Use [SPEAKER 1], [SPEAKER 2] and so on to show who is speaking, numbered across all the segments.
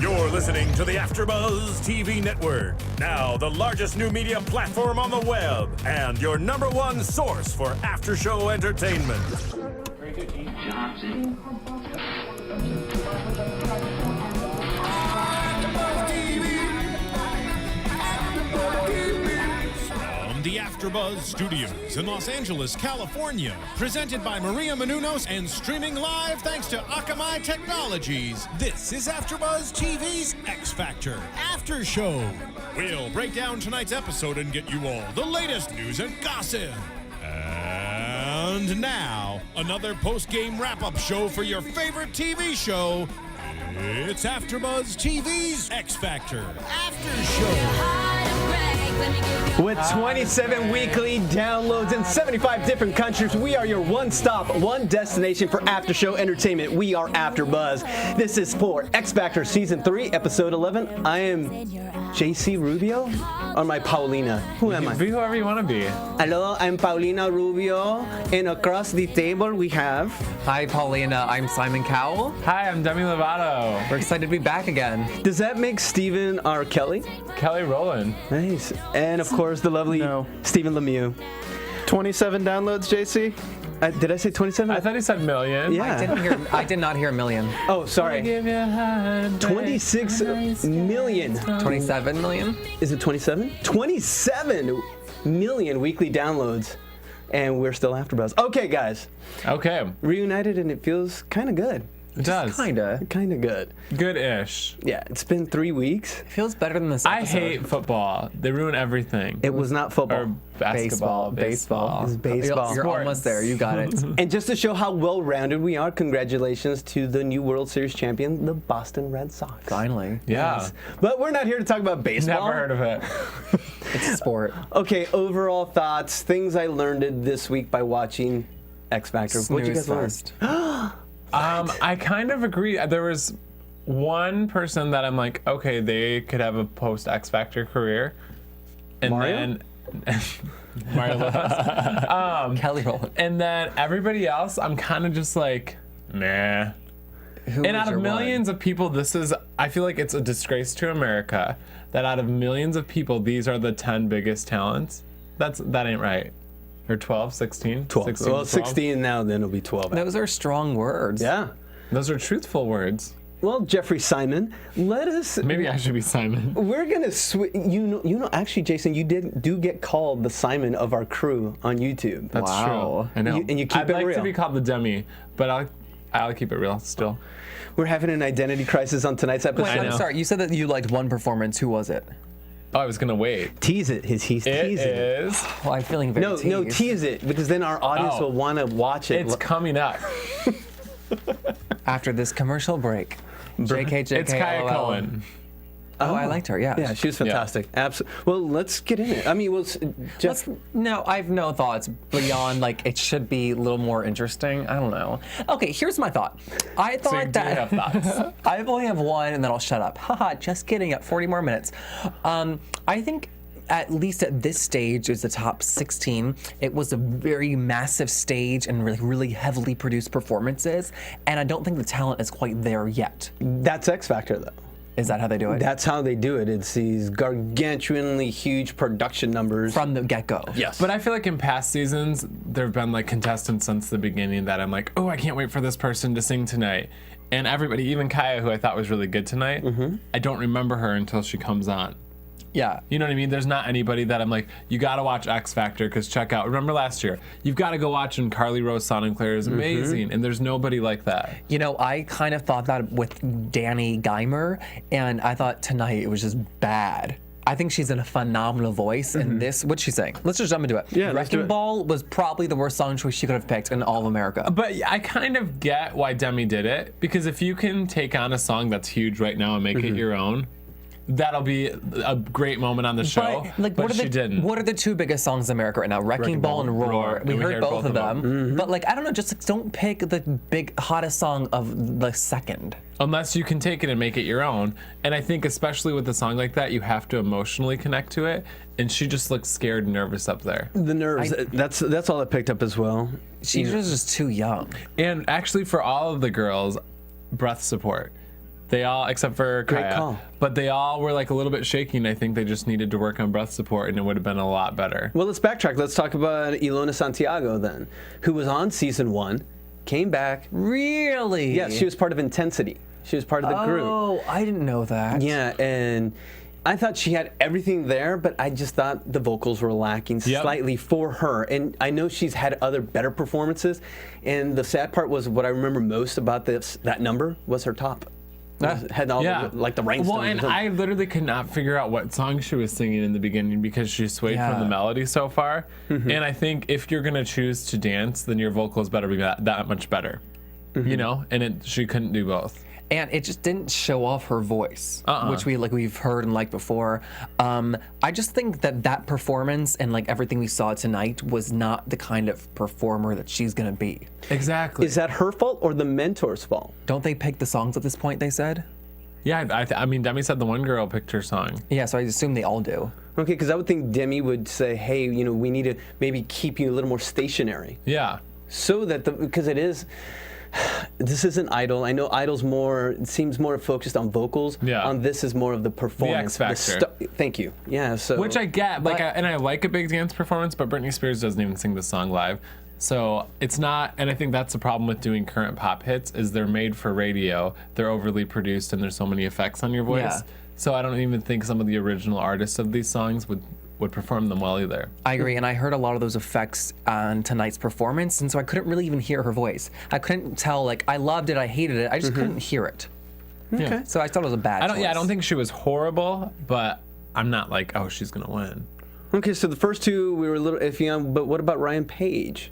[SPEAKER 1] You're listening to the AFTERBUZZ TV Network, now the largest new media platform on the web, and your #1 source for after-show entertainment. From the AFTERBUZZ Studios in Los Angeles, California, presented by Maria Menounos and streaming live thanks to Akamai Technologies, this is AFTERBUZZ TV's X Factor After Show. We'll break down tonight's episode and get you all the latest news and gossip. And now, another post-game wrap-up show for your favorite TV show. It's AFTERBUZZ TV's X Factor After Show.
[SPEAKER 2] With 27 weekly downloads in 75 different countries, we are your one-stop, one destination for after-show entertainment. We are AFTERBUZZ. This is for X Factor Season 3, Episode 11. I am JC Rubio, or my Paulina. Who am I?
[SPEAKER 3] Be whoever you want to be.
[SPEAKER 2] Hello, I'm Paulina Rubio, and across the table we have...
[SPEAKER 4] Hi, Paulina. I'm Simon Cowell.
[SPEAKER 3] Hi, I'm Demi Lovato.
[SPEAKER 4] We're excited to be back again.
[SPEAKER 2] Does that make Steven our Kelly?
[SPEAKER 3] Kelly Rowland.
[SPEAKER 2] Nice. And of course, the lovely Stephen Lemieux.
[SPEAKER 5] 27 downloads, JC?
[SPEAKER 2] Did I say 27?
[SPEAKER 3] I thought he said million.
[SPEAKER 2] Yeah.
[SPEAKER 4] I did not hear a million.
[SPEAKER 2] Oh, sorry. 26 million.
[SPEAKER 4] 27 million?
[SPEAKER 2] Is it 27? 27 million weekly downloads. And we're still AFTERBUZZ. Okay, guys.
[SPEAKER 3] Okay.
[SPEAKER 2] Reunited, and it feels kind of good.
[SPEAKER 3] It does.
[SPEAKER 4] Kinda.
[SPEAKER 2] Kind of good.
[SPEAKER 3] Good-ish.
[SPEAKER 2] Yeah, it's been 3 weeks.
[SPEAKER 4] It feels better than this episode.
[SPEAKER 3] I hate football. They ruin everything.
[SPEAKER 2] It was not football.
[SPEAKER 3] Or basketball.
[SPEAKER 4] Baseball.
[SPEAKER 2] It's baseball.
[SPEAKER 4] You're almost there. You got it.
[SPEAKER 2] And just to show how well-rounded we are, congratulations to the new World Series champion, the Boston Red Sox.
[SPEAKER 4] Finally.
[SPEAKER 3] Yeah.
[SPEAKER 2] Yes. But we're not here to talk about baseball.
[SPEAKER 3] Never heard of it.
[SPEAKER 4] It's a sport.
[SPEAKER 2] Okay, overall thoughts, things I learned this week by watching X Factor. What'd you guys learn?
[SPEAKER 3] I kind of agree. There was one person that I'm like, okay, they could have a post-X Factor career. And
[SPEAKER 2] Mario?
[SPEAKER 3] then... Mario Lopez.
[SPEAKER 4] Kelly Rowland.
[SPEAKER 3] And then everybody else, I'm kind of just like, meh.
[SPEAKER 4] Who
[SPEAKER 3] And
[SPEAKER 4] was
[SPEAKER 3] out
[SPEAKER 4] your
[SPEAKER 3] of millions of people, I feel like it's a disgrace to America that out of millions of people, these are the 10 biggest talents. That ain't right. Or 12, 16?
[SPEAKER 2] 12.
[SPEAKER 3] 16,
[SPEAKER 2] Well,
[SPEAKER 3] 12?
[SPEAKER 2] 16 now, then it'll be 12.
[SPEAKER 4] Those are strong words.
[SPEAKER 2] Yeah.
[SPEAKER 3] Those are truthful words.
[SPEAKER 2] Well, Jeffrey Simon, let us...
[SPEAKER 3] Maybe I should be Simon.
[SPEAKER 2] We're going to switch... You know, actually, Jason, you do get called the Simon of our crew on YouTube.
[SPEAKER 3] That's
[SPEAKER 4] Wow.
[SPEAKER 3] true. I know.
[SPEAKER 2] And you keep
[SPEAKER 3] I'd
[SPEAKER 2] it
[SPEAKER 3] like
[SPEAKER 2] real.
[SPEAKER 3] to be called the Demi, but I'll keep it real still.
[SPEAKER 2] We're having an identity crisis on tonight's episode.
[SPEAKER 4] Wait,
[SPEAKER 3] I
[SPEAKER 4] I'm
[SPEAKER 3] know.
[SPEAKER 4] sorry. You said that you liked one performance. Who was it?
[SPEAKER 3] Oh, I was going to wait.
[SPEAKER 2] Tease it. He's
[SPEAKER 3] It
[SPEAKER 2] teasing it.
[SPEAKER 3] is.
[SPEAKER 4] Well, I'm feeling very
[SPEAKER 2] No,
[SPEAKER 4] teased.
[SPEAKER 2] tease it, because then our audience
[SPEAKER 3] Oh.
[SPEAKER 2] will want to watch it.
[SPEAKER 3] It's coming up.
[SPEAKER 4] After this commercial break. JK,
[SPEAKER 3] It's Kaya
[SPEAKER 4] LOL.
[SPEAKER 3] Cohen.
[SPEAKER 4] Oh, I liked her, yeah.
[SPEAKER 2] Yeah, she was fantastic. Absolutely. Well, let's get in it. I mean, Jeff...
[SPEAKER 4] No, I have no thoughts beyond, like, it should be a little more interesting. I don't know. Okay, here's my thought. I
[SPEAKER 3] So you
[SPEAKER 4] thought
[SPEAKER 3] do
[SPEAKER 4] that...
[SPEAKER 3] have thoughts.
[SPEAKER 4] I only have one, and then I'll shut up. Haha, just kidding. At 40 more minutes. I think... At least at this stage, is the top 16. It was a very massive stage and really heavily produced performances, and I don't think the talent is quite there yet.
[SPEAKER 2] That's X Factor, though.
[SPEAKER 4] Is that how they do it?
[SPEAKER 2] That's how they do it. It's these gargantuanly huge production numbers.
[SPEAKER 4] From the get-go.
[SPEAKER 2] Yes.
[SPEAKER 3] But I feel like in past seasons, there have been like contestants since the beginning that I'm like, oh, I can't wait for this person to sing tonight. And everybody, even Kaya, who I thought was really good tonight, I don't remember her until she comes on.
[SPEAKER 4] Yeah.
[SPEAKER 3] You know what I mean? There's not anybody that I'm like, you gotta watch X Factor, because check out, remember last year, you've gotta go watch, and Carly Rose Soninclair is amazing, and there's nobody like that.
[SPEAKER 4] You know, I kind of thought that with Danny Geimer, and I thought tonight it was just bad. I think she's in a phenomenal voice, and this, what's she saying? Let's just jump into it.
[SPEAKER 2] Yeah, let's do
[SPEAKER 4] Wrecking
[SPEAKER 2] it.
[SPEAKER 4] Ball was probably the worst song choice she could have picked in all of America.
[SPEAKER 3] But I kind of get why Demi did it, because if you can take on a song that's huge right now and make it your own, that'll be a great moment on the show. But she didn't.
[SPEAKER 4] What are the two biggest songs in America right now? Wrecking Ball and Roar. We heard both of them. But like, I don't know, just like, don't pick the big hottest song of the second.
[SPEAKER 3] Unless you can take it and make it your own. And I think especially with a song like that, you have to emotionally connect to it. And she just looks scared and nervous up there.
[SPEAKER 2] The nerves, that's all I picked up as well.
[SPEAKER 4] She was just too young.
[SPEAKER 3] And actually for all of the girls, breath support. They all, except for
[SPEAKER 2] Great
[SPEAKER 3] Kaya,
[SPEAKER 2] call.
[SPEAKER 3] but they all were like a little bit shaky, and I think they just needed to work on breath support, and it would have been a lot better.
[SPEAKER 2] Well, let's backtrack. Let's talk about Ellona Santiago then, who was on season 1, came back.
[SPEAKER 4] Really?
[SPEAKER 2] Yeah, she was part of Intensity. She was part of the group.
[SPEAKER 4] Oh, I didn't know that.
[SPEAKER 2] Yeah, and I thought she had everything there, but I just thought the vocals were lacking slightly for her. And I know she's had other better performances. And the sad part was what I remember most about that number was her top. Had all the, like the rhinestones.
[SPEAKER 3] Well, and I literally could not figure out what song she was singing in the beginning because she swayed from the melody so far. And I think if you're gonna choose to dance, then your vocals better be that much better. You know, and she couldn't do both.
[SPEAKER 4] And it just didn't show off her voice, which we've heard and liked before. I just think that performance and like everything we saw tonight was not the kind of performer that she's gonna be.
[SPEAKER 3] Exactly.
[SPEAKER 2] Is that her fault or the mentor's fault?
[SPEAKER 4] Don't they pick the songs at this point? They said.
[SPEAKER 3] Yeah, I mean, Demi said the one girl picked her song.
[SPEAKER 4] Yeah, so I assume they all do.
[SPEAKER 2] Okay, because I would think Demi would say, hey, you know, we need to maybe keep you a little more stationary.
[SPEAKER 3] Yeah.
[SPEAKER 2] So that because it is. This isn't Idol. I know Idol's it seems more focused on vocals.
[SPEAKER 3] Yeah.
[SPEAKER 2] On this is more of the performance.
[SPEAKER 3] The X Factor.
[SPEAKER 2] Thank you. Yeah. So.
[SPEAKER 3] Which I get, and I like a big dance performance, but Britney Spears doesn't even sing the song live. So it's not, and I think that's the problem with doing current pop hits is they're made for radio, they're overly produced, and there's so many effects on your voice.
[SPEAKER 4] Yeah.
[SPEAKER 3] So I don't even think some of the original artists of these songs would perform them well either.
[SPEAKER 4] I agree, and I heard a lot of those effects on tonight's performance, and so I couldn't really even hear her voice. I couldn't tell, like, I loved it, I hated it, I just couldn't hear it.
[SPEAKER 3] Okay.
[SPEAKER 4] So I thought it was a bad choice.
[SPEAKER 3] I don't think she was horrible, but I'm not like, oh, she's gonna win.
[SPEAKER 2] Okay, so the first two we were a little iffy on, but what about Ryan Page?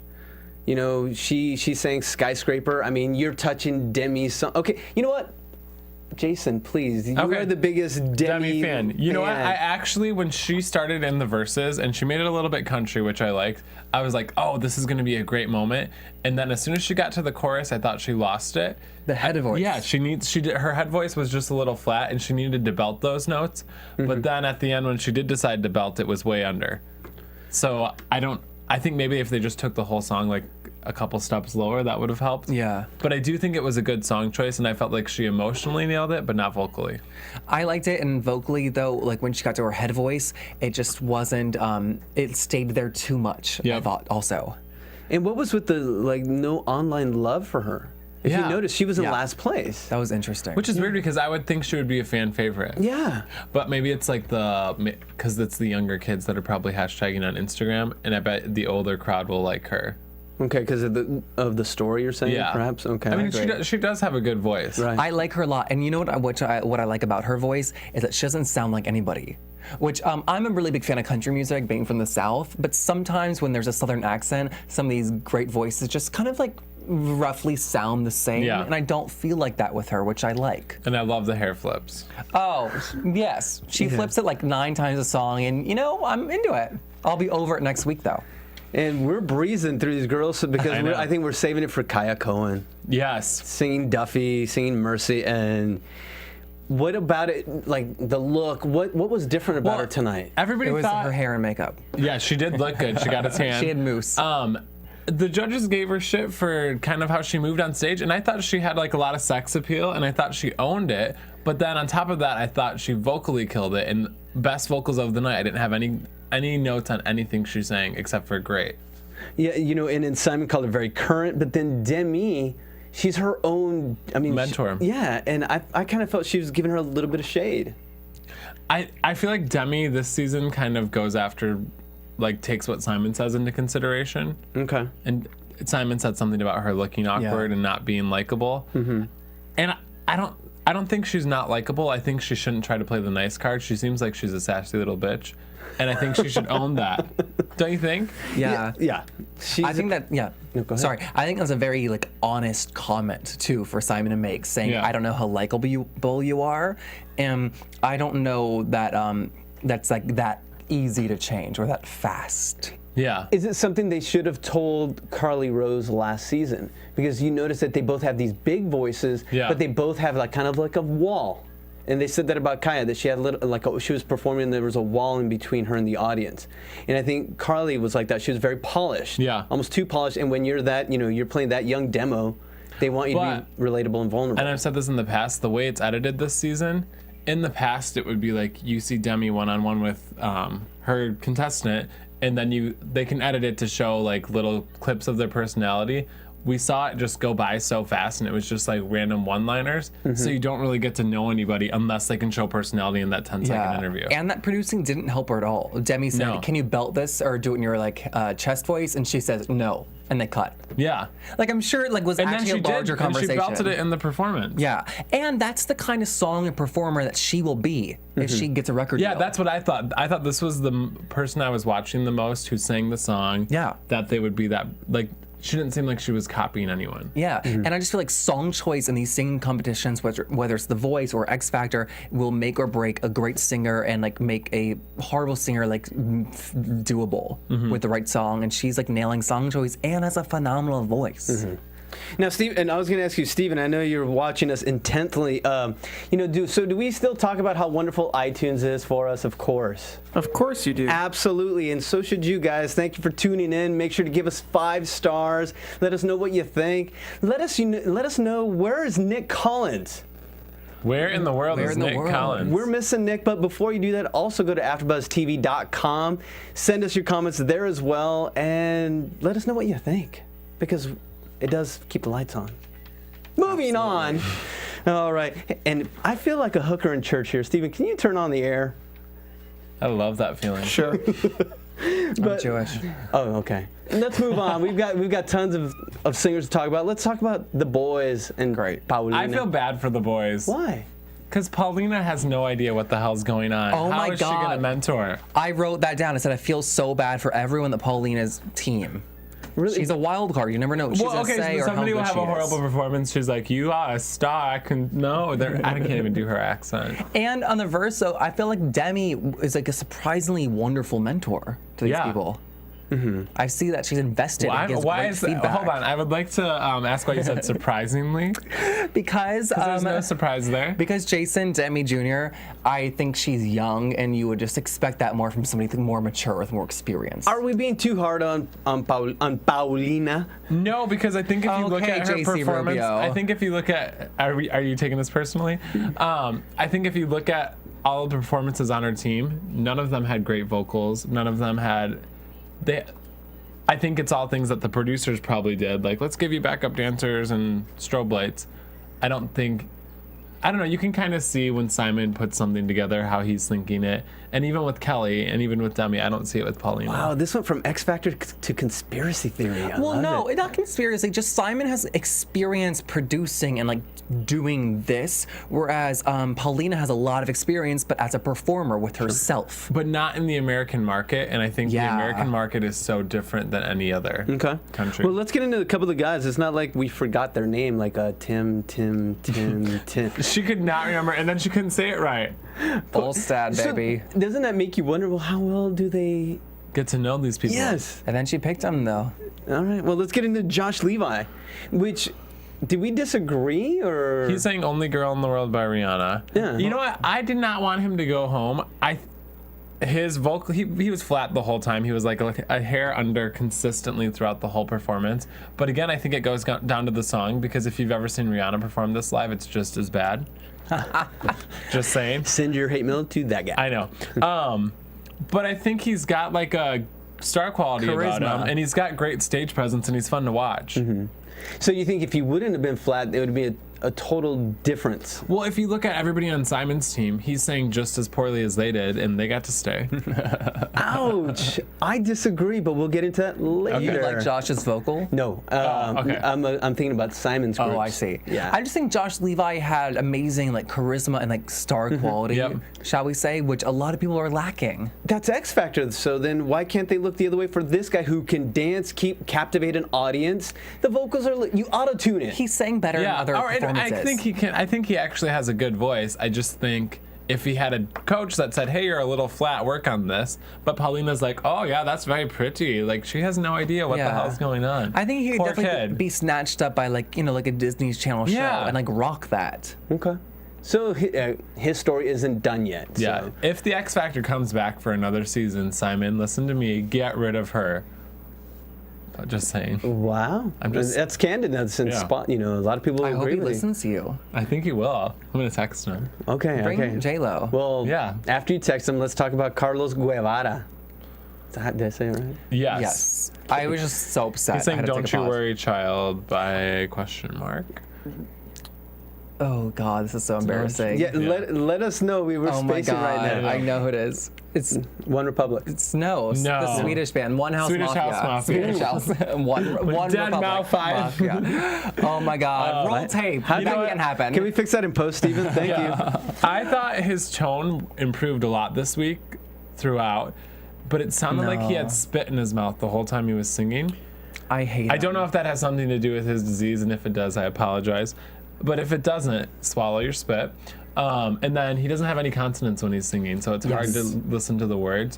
[SPEAKER 2] You know, she sang Skyscraper. I mean, you're touching Demi's song. Okay, you know what? Jason, please. You are the biggest Demi
[SPEAKER 3] fan. You know what? I actually, when she started in the verses and she made it a little bit country, which I liked, I was like, oh, this is going to be a great moment. And then as soon as she got to the chorus, I thought she lost it.
[SPEAKER 4] The head voice.
[SPEAKER 3] Yeah, her head voice was just a little flat and she needed to belt those notes. But then at the end, when she did decide to belt, it was way under. So I think maybe if they just took the whole song like a couple steps lower, that would have helped.
[SPEAKER 4] Yeah.
[SPEAKER 3] But I do think it was a good song choice, and I felt like she emotionally nailed it, but not vocally.
[SPEAKER 4] I liked it, and vocally, though, like when she got to her head voice, it just wasn't, it stayed there too much, I thought, also.
[SPEAKER 2] And what was with the, like, no online love for her? If you notice, she was in last place.
[SPEAKER 4] That was interesting.
[SPEAKER 3] Which is weird because I would think she would be a fan favorite.
[SPEAKER 2] Yeah.
[SPEAKER 3] But maybe it's like because it's the younger kids that are probably hashtagging on Instagram, and I bet the older crowd will like her.
[SPEAKER 2] Okay, because of the story you're saying, perhaps? Okay.
[SPEAKER 3] I mean, she does have a good voice.
[SPEAKER 2] Right.
[SPEAKER 4] I like her a lot, and you know what I like about her voice is that she doesn't sound like anybody. Which I'm a really big fan of country music, being from the South, but sometimes when there's a Southern accent, some of these great voices just kind of like roughly sound the same, and I don't feel like that with her, which I like.
[SPEAKER 3] And I love the hair flips.
[SPEAKER 4] Oh, yes. She flips it like 9 times a song, and you know, I'm into it. I'll be over it next week, though.
[SPEAKER 2] And we're breezing through these girls because I think we're saving it for Kaya Cohen.
[SPEAKER 3] Yes.
[SPEAKER 2] Singing Duffy, singing Mercy, and what about it, like the look, what was different about her tonight?
[SPEAKER 3] Everybody
[SPEAKER 4] It was
[SPEAKER 3] thought
[SPEAKER 4] her hair and makeup.
[SPEAKER 3] Yeah, she did look good. She got a tan.
[SPEAKER 4] She had mousse.
[SPEAKER 3] The judges gave her shit for kind of how she moved on stage, and I thought she had like a lot of sex appeal, and I thought she owned it. But then on top of that, I thought she vocally killed it, and best vocals of the night. I didn't have any notes on anything she sang except for great.
[SPEAKER 2] Yeah, you know, and then Simon called her very current, but then Demi, she's her own,
[SPEAKER 3] mentor.
[SPEAKER 2] And I kind of felt she was giving her a little bit of shade.
[SPEAKER 3] I feel like Demi this season kind of goes after, like, takes what Simon says into consideration.
[SPEAKER 2] Okay.
[SPEAKER 3] And Simon said something about her looking awkward and not being likable. Mm-hmm. And I don't think she's not likable. I think she shouldn't try to play the nice card. She seems like she's a sassy little bitch. And I think she should own that. Don't you think?
[SPEAKER 4] Yeah.
[SPEAKER 2] Yeah.
[SPEAKER 4] I think that,
[SPEAKER 2] No, go ahead.
[SPEAKER 4] Sorry. I think that's a very, like, honest comment, too, for Simon to make, saying, I don't know how likable you are, and I don't know that that's, like, that easy to change or that fast.
[SPEAKER 3] Yeah.
[SPEAKER 2] Is it something they should have told Carly Rose last season? Because you notice that they both have these big voices, but they both have like kind of like a wall. And they said that about Kaya, that she had she was performing and there was a wall in between her and the audience. And I think Carly was like that. She was very polished.
[SPEAKER 3] Yeah.
[SPEAKER 2] Almost too polished. And when you're that, you're playing that young demo, They want you to be relatable and vulnerable.
[SPEAKER 3] And I've said this in the past, the way it's edited this season, in the past it would be like you see Demi one-on-one with her contestant, and then they can edit it to show like little clips of their personality. We saw it just go by so fast, and it was just like random one-liners. So you don't really get to know anybody unless they can show personality in that 10-second interview.
[SPEAKER 4] And that producing didn't help her at all. Demi said, "Can you belt this or do it in your like chest voice?" And she says, "No," and they cut.
[SPEAKER 3] Yeah.
[SPEAKER 4] Like I'm sure it like was
[SPEAKER 3] And then
[SPEAKER 4] actually
[SPEAKER 3] she
[SPEAKER 4] a larger
[SPEAKER 3] did, and
[SPEAKER 4] conversation.
[SPEAKER 3] she belted it in the performance.
[SPEAKER 4] Yeah, and that's the kind of song and performer that she will be if she gets a record
[SPEAKER 3] Yeah,
[SPEAKER 4] deal.
[SPEAKER 3] that's what I thought. I thought this was the person I was watching the most who sang the song.
[SPEAKER 4] Yeah.
[SPEAKER 3] That they would be that, like, she didn't seem like she was copying anyone.
[SPEAKER 4] Yeah, and I just feel like song choice in these singing competitions, whether it's The Voice or X Factor, will make or break a great singer and like make a horrible singer like doable with the right song. And she's like nailing song choice and has a phenomenal voice.
[SPEAKER 2] Now, Steve, and I was going to ask you, Steven, I know you're watching us intently. Do we still talk about how wonderful iTunes is for us? Of course.
[SPEAKER 5] Of course you do.
[SPEAKER 2] Absolutely, and so should you guys. Thank you for tuning in. Make sure to give us 5 stars. Let us know what you think. Let us know, where is Nick Collins?
[SPEAKER 3] Where in the world is Nick Collins?
[SPEAKER 2] We're missing Nick, but before you do that, also go to AfterBuzzTV.com. Send us your comments there as well, and let us know what you think, because it does keep the lights on. Moving on. All right, and I feel like a hooker in church here. Steven, can you turn on the air?
[SPEAKER 3] I love that feeling.
[SPEAKER 5] Sure.
[SPEAKER 4] I'm Jewish.
[SPEAKER 2] Oh, okay. Let's move on. We've got tons of singers to talk about. Let's talk about the boys and Paulina.
[SPEAKER 3] I feel bad for the boys.
[SPEAKER 2] Why?
[SPEAKER 3] Because Paulina has no idea what the hell's going on.
[SPEAKER 4] Oh my
[SPEAKER 3] How is she
[SPEAKER 4] God.
[SPEAKER 3] going to mentor?
[SPEAKER 4] I wrote that down. I said I feel so bad for everyone that Paulina's team.
[SPEAKER 2] Really?
[SPEAKER 4] She's a wild card. You never know what she's
[SPEAKER 3] Well,
[SPEAKER 4] gonna say
[SPEAKER 3] so
[SPEAKER 4] or how
[SPEAKER 3] somebody will
[SPEAKER 4] good
[SPEAKER 3] have
[SPEAKER 4] she
[SPEAKER 3] a
[SPEAKER 4] is.
[SPEAKER 3] horrible performance. She's like, "You are a star." I can't even do her accent.
[SPEAKER 4] And on the verso, I feel like Demi is like a surprisingly wonderful mentor to these people. I see that she's invested and gives great feedback.
[SPEAKER 3] Hold on, I would like to ask why you said surprisingly.
[SPEAKER 4] Because
[SPEAKER 3] There's no surprise there.
[SPEAKER 4] Because Jason Demi Jr., I think she's young, and you would just expect that more from somebody more mature with more experience.
[SPEAKER 2] Are we being too hard on Paulina?
[SPEAKER 3] No, because I think if you look
[SPEAKER 4] Okay,
[SPEAKER 3] at her
[SPEAKER 4] JC
[SPEAKER 3] performance,
[SPEAKER 4] Rubio.
[SPEAKER 3] I think if you look at, are you taking this personally? I think if you look at all the performances on her team, none of them had great vocals. None of them had, I think it's all things that the producers probably did. Like, let's give you backup dancers and strobe lights. I don't know, you can kind of see when Simon puts something together, how he's thinking it. And even with Kelly, and even with Demi, I don't see it with Paulina.
[SPEAKER 2] Wow, this went from X Factor to conspiracy theory. I
[SPEAKER 4] Well,
[SPEAKER 2] love
[SPEAKER 4] no,
[SPEAKER 2] it.
[SPEAKER 4] not conspiracy. Just Simon has experience producing and like doing this, whereas Paulina has a lot of experience, but as a performer with herself.
[SPEAKER 3] But not in the American market, and I think the
[SPEAKER 4] Yeah.
[SPEAKER 3] American market is so different than any other country.
[SPEAKER 2] Well, let's get into a couple of the guys. It's not like we forgot their name, like Tim.
[SPEAKER 3] She could not remember, and then she couldn't say it right.
[SPEAKER 4] Olstad, baby.
[SPEAKER 2] So, doesn't that make you wonder, well, how well do they...
[SPEAKER 3] Get to know these people.
[SPEAKER 2] Yes.
[SPEAKER 4] And then she picked him, though.
[SPEAKER 2] All right, well, let's get into Josh Levi, which... Did we disagree, or...?
[SPEAKER 3] He sang Only Girl in the World by Rihanna.
[SPEAKER 2] Yeah.
[SPEAKER 3] You know what? I did not want him to go home. His vocal, he was flat the whole time. He was like a hair under consistently throughout the whole performance. But again, I think it goes down to the song, because if you've ever seen Rihanna perform this live, it's just as bad. Just saying.
[SPEAKER 2] Send your hate mail to that guy.
[SPEAKER 3] I know. But I think he's got like a star quality about
[SPEAKER 4] Charisma.
[SPEAKER 3] him, and he's got great stage presence, and he's fun to watch.
[SPEAKER 2] So you think if he wouldn't have been flat, it would be a total difference?
[SPEAKER 3] Well, if you look at everybody on Simon's team, he's sang just as poorly as they did, and they got to stay.
[SPEAKER 2] Ouch! I disagree, but we'll get into that later.
[SPEAKER 4] You like Josh's vocal?
[SPEAKER 2] No,
[SPEAKER 3] okay.
[SPEAKER 2] I'm thinking about Simon's groups.
[SPEAKER 4] Oh, I see.
[SPEAKER 2] Yeah.
[SPEAKER 4] I just think Josh Levi had amazing like charisma and like star quality,
[SPEAKER 3] Yep.
[SPEAKER 4] shall we say, which a lot of people are lacking.
[SPEAKER 2] That's X Factor. So then why can't they look the other way for this guy who can dance, captivate an audience? The vocals are, you auto-tune it.
[SPEAKER 4] He sang better in other performances.
[SPEAKER 3] I think he can. I think he actually has a good voice. I just think if he had a coach that said, "Hey, you're a little flat, work on this," but Paulina's like, "Oh yeah, that's very pretty." Like, she has no idea what the hell's going on.
[SPEAKER 4] I think he could
[SPEAKER 3] Poor
[SPEAKER 4] definitely
[SPEAKER 3] kid.
[SPEAKER 4] be snatched up by like like a Disney Channel show
[SPEAKER 3] Yeah.
[SPEAKER 4] and like rock that.
[SPEAKER 2] Okay. So his story isn't done yet.
[SPEAKER 3] Yeah.
[SPEAKER 2] So.
[SPEAKER 3] If the X Factor comes back for another season, Simon, listen to me. Get rid of her. Just saying.
[SPEAKER 2] Wow. That's candid. That's in spot. You know, a lot of people
[SPEAKER 4] I hope
[SPEAKER 2] agree
[SPEAKER 4] he
[SPEAKER 2] with you.
[SPEAKER 4] listens to you.
[SPEAKER 3] I think he will. I'm gonna text him.
[SPEAKER 2] Okay.
[SPEAKER 4] Bring J-Lo.
[SPEAKER 2] Well,
[SPEAKER 3] Yeah.
[SPEAKER 2] After you text him, let's talk about Carlos Guevara. Did I say it right?
[SPEAKER 3] Yes.
[SPEAKER 4] I was just so upset.
[SPEAKER 3] He's
[SPEAKER 4] I
[SPEAKER 3] saying,
[SPEAKER 4] had to
[SPEAKER 3] "Don't
[SPEAKER 4] take a
[SPEAKER 3] you
[SPEAKER 4] pause.
[SPEAKER 3] worry, child." By ?
[SPEAKER 4] Oh God, this is so embarrassing.
[SPEAKER 2] Yeah. Let us know. We were
[SPEAKER 4] Oh my
[SPEAKER 2] spacing
[SPEAKER 4] God,
[SPEAKER 2] right now.
[SPEAKER 4] I know who it is. It's
[SPEAKER 2] One Republic.
[SPEAKER 4] No, the Swedish band, One House
[SPEAKER 3] Swedish
[SPEAKER 4] Mafia.
[SPEAKER 3] House Mafia.
[SPEAKER 4] Swedish House. one
[SPEAKER 3] Dead
[SPEAKER 4] Republic.
[SPEAKER 3] Mouth 5.
[SPEAKER 4] Mafia. Oh my God, roll tape. That can't happen.
[SPEAKER 2] Can we fix that in post, Steven? Thank you.
[SPEAKER 3] I thought his tone improved a lot this week throughout, but it sounded like he
[SPEAKER 4] No.
[SPEAKER 3] had spit in his mouth the whole time he was singing.
[SPEAKER 4] I hate.
[SPEAKER 3] I don't know if that has something to do with his disease, and if it does, I apologize. But if it doesn't, swallow your spit. And then he doesn't have any consonants when he's singing, so it's hard to listen to the words.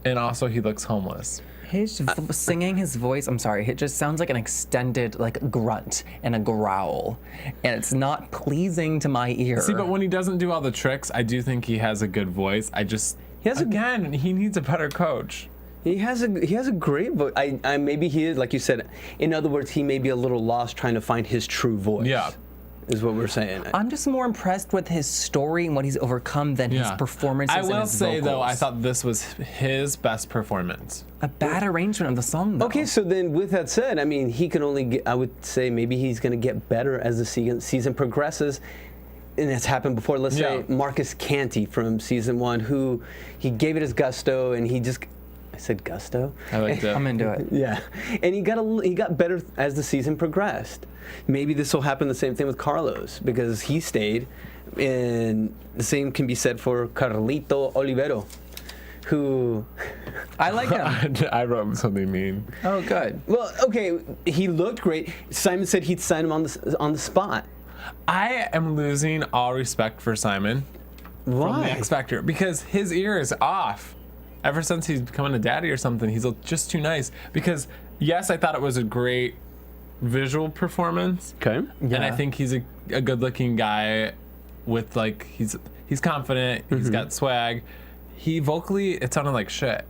[SPEAKER 3] And also, he looks homeless.
[SPEAKER 4] His singing, his voice. I'm sorry. It just sounds like an extended like grunt and a growl, and it's not pleasing to my ear.
[SPEAKER 3] See, but when he doesn't do all the tricks, I do think he has a good voice. He needs a better coach.
[SPEAKER 2] He has a great voice. I maybe he is, like you said. In other words, he may be a little lost trying to find his true voice.
[SPEAKER 3] Yeah.
[SPEAKER 2] Is what we're saying.
[SPEAKER 4] I'm just more impressed with his story and what he's overcome than his performances.
[SPEAKER 3] I will
[SPEAKER 4] and his
[SPEAKER 3] say though, I
[SPEAKER 4] vocals.
[SPEAKER 3] thought this was his best performance.
[SPEAKER 4] A bad arrangement of the song, though.
[SPEAKER 2] Okay, so then with that said, I mean, he can only get, I would say maybe he's going to get better as the season progresses. And it's happened before. Let's say Marcus Canty from season 1, who he gave it his gusto, and he just, I said gusto?
[SPEAKER 3] I liked it.
[SPEAKER 4] I'm into it.
[SPEAKER 2] Yeah, and he got better as the season progressed. Maybe this will happen the same thing with Carlos because he stayed, and the same can be said for Carlito Olivero, who
[SPEAKER 4] I like him.
[SPEAKER 3] I wrote something mean.
[SPEAKER 4] Oh, good.
[SPEAKER 2] well, okay, he looked great. Simon said he'd sign him on the spot.
[SPEAKER 3] I am losing all respect for Simon from the
[SPEAKER 2] Why?
[SPEAKER 3] X Factor because his ear is off. Ever since he's becoming a daddy or something, he's just too nice. Because yes, I thought it was a great visual performance.
[SPEAKER 2] Okay.
[SPEAKER 3] And I think he's a good-looking guy with like he's confident, he's got swag. He vocally, it sounded like shit.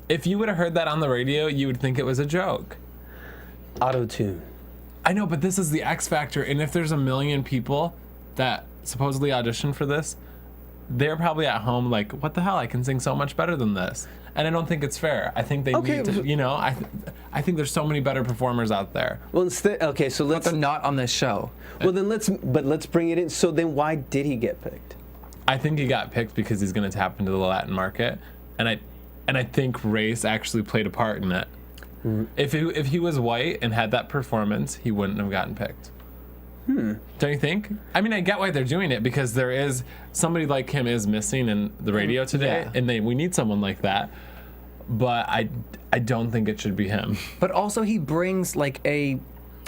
[SPEAKER 3] If you would have heard that on the radio, you would think it was a joke.
[SPEAKER 2] Auto-tune.
[SPEAKER 3] I know, but this is the X Factor, and if there's a million people that supposedly auditioned for this, they're probably at home like, what the hell? I can sing so much better than this. And I don't think it's fair. I think they need to, you know, I think there's so many better performers out there.
[SPEAKER 2] Well, instead, okay, so let's.
[SPEAKER 4] They're not on this show.
[SPEAKER 2] Well, then let's bring it in. So then, why did he get picked?
[SPEAKER 3] I think he got picked because he's going to tap into the Latin market, and I think race actually played a part in it. If he was white and had that performance, he wouldn't have gotten picked. Don't you think? I mean, I get why they're doing it because there is somebody like him is missing in the radio today, and we need someone like that. But I don't think it should be him.
[SPEAKER 4] But also he brings like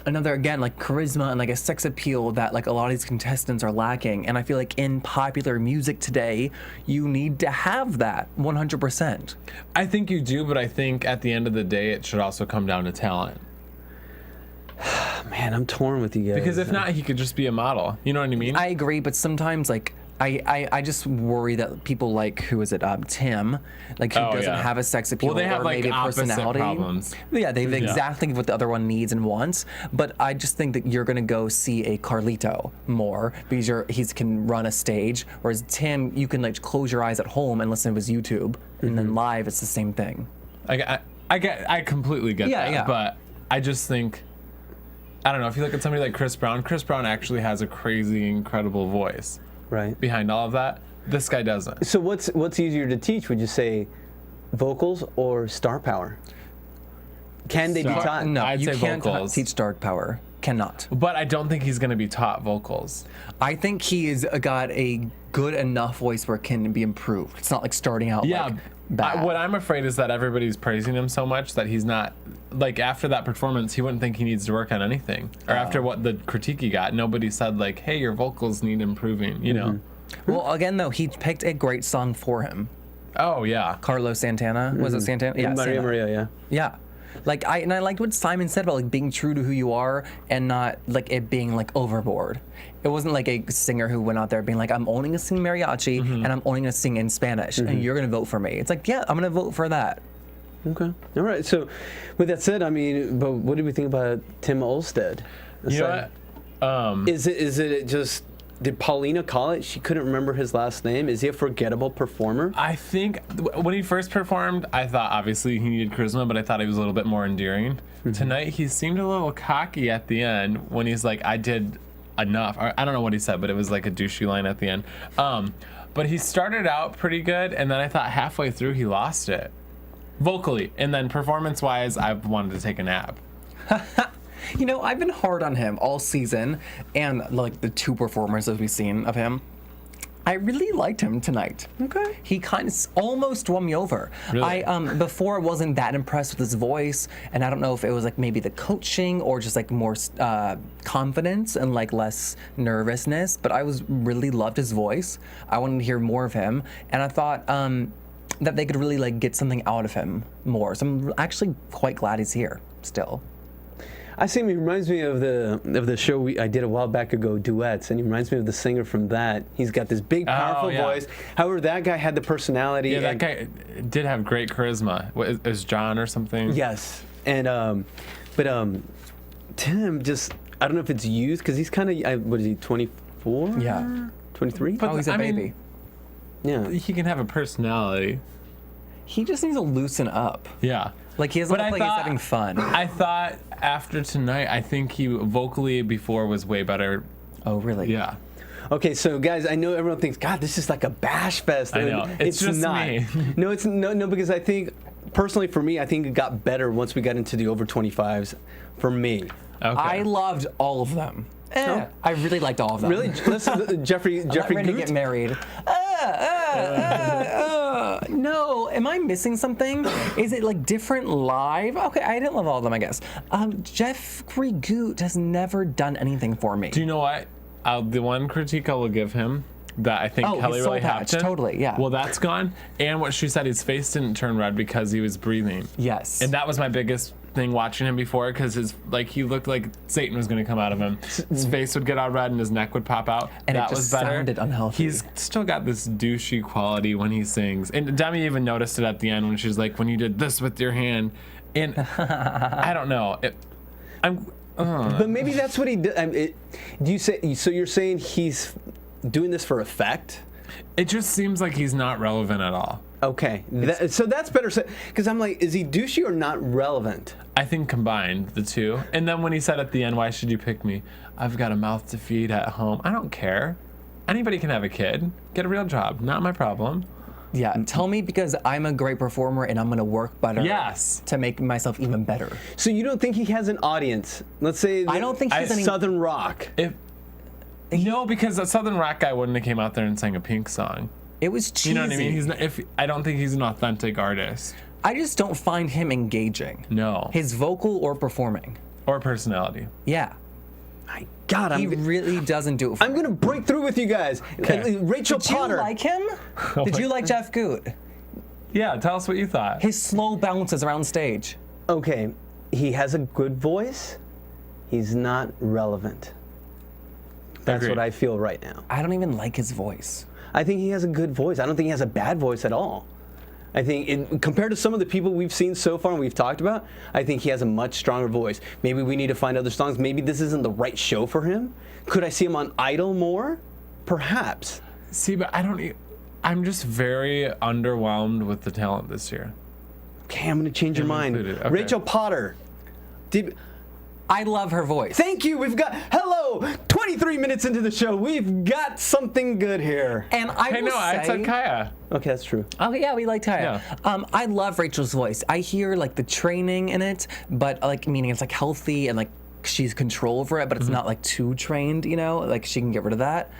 [SPEAKER 4] another again like charisma and like a sex appeal that like a lot of these contestants are lacking. And I feel like in popular music today, you need to have that 100%.
[SPEAKER 3] I think you do, but I think at the end of the day, it should also come down to talent.
[SPEAKER 2] Man, I'm torn with you guys.
[SPEAKER 3] Because if not, he could just be a model. You know what I mean?
[SPEAKER 4] I agree, but sometimes like I just worry that people like who is it Tim, like who doesn't have a sex appeal
[SPEAKER 3] Well, they have
[SPEAKER 4] or
[SPEAKER 3] like
[SPEAKER 4] maybe a
[SPEAKER 3] opposite
[SPEAKER 4] personality.
[SPEAKER 3] problems.
[SPEAKER 4] Yeah, they've exactly what the other one needs and wants. But I just think that you're gonna go see a Carlito more because he can run a stage, whereas Tim, you can like close your eyes at home and listen to his YouTube, and then live it's the same thing.
[SPEAKER 3] I completely get that.
[SPEAKER 4] Yeah.
[SPEAKER 3] But I just think, I don't know, if you look at somebody like Chris Brown actually has a crazy, incredible voice.
[SPEAKER 2] Right.
[SPEAKER 3] Behind all of that, this guy doesn't.
[SPEAKER 2] So what's easier to teach? Would you say vocals or star power? Can they be taught?
[SPEAKER 4] No,
[SPEAKER 3] I'd
[SPEAKER 4] you
[SPEAKER 3] say
[SPEAKER 4] can't
[SPEAKER 3] vocals.
[SPEAKER 4] teach dark power. Cannot.
[SPEAKER 3] But I don't think he's going to be taught vocals.
[SPEAKER 4] I think he's got a good enough voice where it can be improved. It's not like starting out like bad.
[SPEAKER 3] What I'm afraid is that everybody's praising him so much that he's not, like after that performance, he wouldn't think he needs to work on anything. Or after what the critique he got, nobody said like, hey, your vocals need improving, you know?
[SPEAKER 4] Well, again, though, he picked a great song for him.
[SPEAKER 3] Oh, yeah.
[SPEAKER 4] Carlos Santana. Was it Santana? Yeah,
[SPEAKER 2] Maria, yeah.
[SPEAKER 4] Yeah. Like I liked what Simon said about like being true to who you are and not like it being like overboard. It wasn't like a singer who went out there being like, I'm only gonna sing mariachi and I'm only gonna sing in Spanish and you're gonna vote for me. It's like, yeah, I'm gonna vote for that.
[SPEAKER 2] Okay. All right. So, with that said, I mean, but what do we think about Tim Olsted?
[SPEAKER 3] You know what?
[SPEAKER 2] Is it just? Did Paulina call it? She couldn't remember his last name. Is he a forgettable performer?
[SPEAKER 3] I think when he first performed, I thought obviously he needed charisma, but I thought he was a little bit more endearing. Tonight, he seemed a little cocky at the end when he's like, I did enough. I don't know what he said, but it was like a douchey line at the end. But he started out pretty good, and then I thought halfway through he lost it. Vocally. And then performance-wise, I wanted to take a nap.
[SPEAKER 4] You know, I've been hard on him all season, and like the 2 performances we've seen of him. I really liked him tonight.
[SPEAKER 2] Okay.
[SPEAKER 4] He kind of almost won me over.
[SPEAKER 3] Really?
[SPEAKER 4] Before I wasn't that impressed with his voice, and I don't know if it was like maybe the coaching or just like more confidence and like less nervousness, but I really loved his voice. I wanted to hear more of him, and I thought that they could really like get something out of him more. So I'm actually quite glad he's here still.
[SPEAKER 2] I see him. He reminds me of the show I did a while back ago, Duets, and he reminds me of the singer from that. He's got this big, powerful voice. However, that guy had the personality.
[SPEAKER 3] Yeah, that guy did have great charisma. What, is John or something?
[SPEAKER 2] Yes, and but Tim just, I don't know if it's youth because he's kind of, what is he, 24?
[SPEAKER 4] Yeah.
[SPEAKER 2] 23?
[SPEAKER 3] But
[SPEAKER 4] He's a baby.
[SPEAKER 2] Yeah.
[SPEAKER 3] He can have a personality.
[SPEAKER 4] He just needs to loosen up.
[SPEAKER 3] Yeah.
[SPEAKER 4] Like he doesn't
[SPEAKER 3] But
[SPEAKER 4] look like he's having fun.
[SPEAKER 3] I thought after tonight, I think he vocally before was way better.
[SPEAKER 4] Oh, really?
[SPEAKER 3] Yeah.
[SPEAKER 2] Okay, so guys, I know everyone thinks, God, this is like a bash fest.
[SPEAKER 3] I know. It's just
[SPEAKER 2] not.
[SPEAKER 3] me.
[SPEAKER 2] No, it's no, because I think, personally for me, I think it got better once we got into the over 25s for me.
[SPEAKER 3] Okay.
[SPEAKER 4] I loved all of them. I really liked all of them.
[SPEAKER 2] Really? Listen, Jeffrey
[SPEAKER 4] I'm not ready to
[SPEAKER 2] Goot?
[SPEAKER 4] get married. No, am I missing something? Is it like different live? Okay, I didn't love all of them, I guess. Jeffrey Goot has never done anything for me.
[SPEAKER 3] Do you know what? The one critique I will give him that I think
[SPEAKER 4] Oh,
[SPEAKER 3] Kelly
[SPEAKER 4] his
[SPEAKER 3] really
[SPEAKER 4] soul patch,
[SPEAKER 3] helped him.
[SPEAKER 4] totally, yeah.
[SPEAKER 3] Well, that's gone. And what she said, his face didn't turn red because he was breathing.
[SPEAKER 4] Yes.
[SPEAKER 3] And that was my biggest thing watching him before, because he looked like Satan was going to come out of him. His face would get all red and his neck would pop out.
[SPEAKER 4] And it
[SPEAKER 3] that
[SPEAKER 4] just
[SPEAKER 3] was better.
[SPEAKER 4] sounded unhealthy.
[SPEAKER 3] He's still got this douchey quality when he sings. And Demi even noticed it at the end when she's like, when you did this with your hand. And I don't know.
[SPEAKER 2] But maybe that's what he did. Do you say, so you're saying he's doing this for effect?
[SPEAKER 3] It just seems like he's not relevant at all.
[SPEAKER 2] Okay, so that's better. Because I'm like, is he douchey or not relevant?
[SPEAKER 3] I think combined, the two. And then when he said at the end, why should you pick me? I've got a mouth to feed at home. I don't care. Anybody can have a kid. Get a real job. Not my problem.
[SPEAKER 4] Yeah, tell me because I'm a great performer and I'm going to work better.
[SPEAKER 3] Yes.
[SPEAKER 4] To make myself even better.
[SPEAKER 2] So you don't think he has an audience? Let's say
[SPEAKER 4] I don't think he's any
[SPEAKER 2] Southern rock.
[SPEAKER 3] No, because a Southern rock guy wouldn't have came out there and sang a Pink song.
[SPEAKER 4] It was cheesy.
[SPEAKER 3] You know what I mean? I don't think he's an authentic artist.
[SPEAKER 4] I just don't find him engaging.
[SPEAKER 3] No.
[SPEAKER 4] His vocal or performing.
[SPEAKER 3] Or personality.
[SPEAKER 4] Yeah.
[SPEAKER 2] My God,
[SPEAKER 4] He really doesn't do it for
[SPEAKER 2] I'm gonna break through with you guys.
[SPEAKER 3] Okay.
[SPEAKER 2] Rachel
[SPEAKER 4] Did you
[SPEAKER 2] Potter.
[SPEAKER 4] like him? Did you like Jeff Goot?
[SPEAKER 3] Yeah, tell us what you thought.
[SPEAKER 4] His slow bounces around stage.
[SPEAKER 2] Okay, he has a good voice. He's not relevant. That's
[SPEAKER 3] Agreed.
[SPEAKER 2] what I feel right now.
[SPEAKER 4] I don't even like his voice.
[SPEAKER 2] I think he has a good voice. I don't think he has a bad voice at all. I think, compared to some of the people we've seen so far and we've talked about, I think he has a much stronger voice. Maybe we need to find other songs. Maybe this isn't the right show for him. Could I see him on Idol more? Perhaps.
[SPEAKER 3] See, but I'm just very underwhelmed with the talent this year.
[SPEAKER 2] Okay, I'm going to change your
[SPEAKER 3] Him
[SPEAKER 2] mind.
[SPEAKER 3] included, okay.
[SPEAKER 2] Rachel Potter.
[SPEAKER 4] I love her voice.
[SPEAKER 2] Thank you. We've got, 23 minutes into the show. We've got something good here.
[SPEAKER 4] And
[SPEAKER 3] I said Kaya.
[SPEAKER 2] Okay, that's true.
[SPEAKER 4] Oh yeah, we like Kaya.
[SPEAKER 3] Yeah.
[SPEAKER 4] I love Rachel's voice. I hear like the training in it, but like meaning it's like healthy and like she's control over it, but it's not like too trained, you know, like she can get rid of that.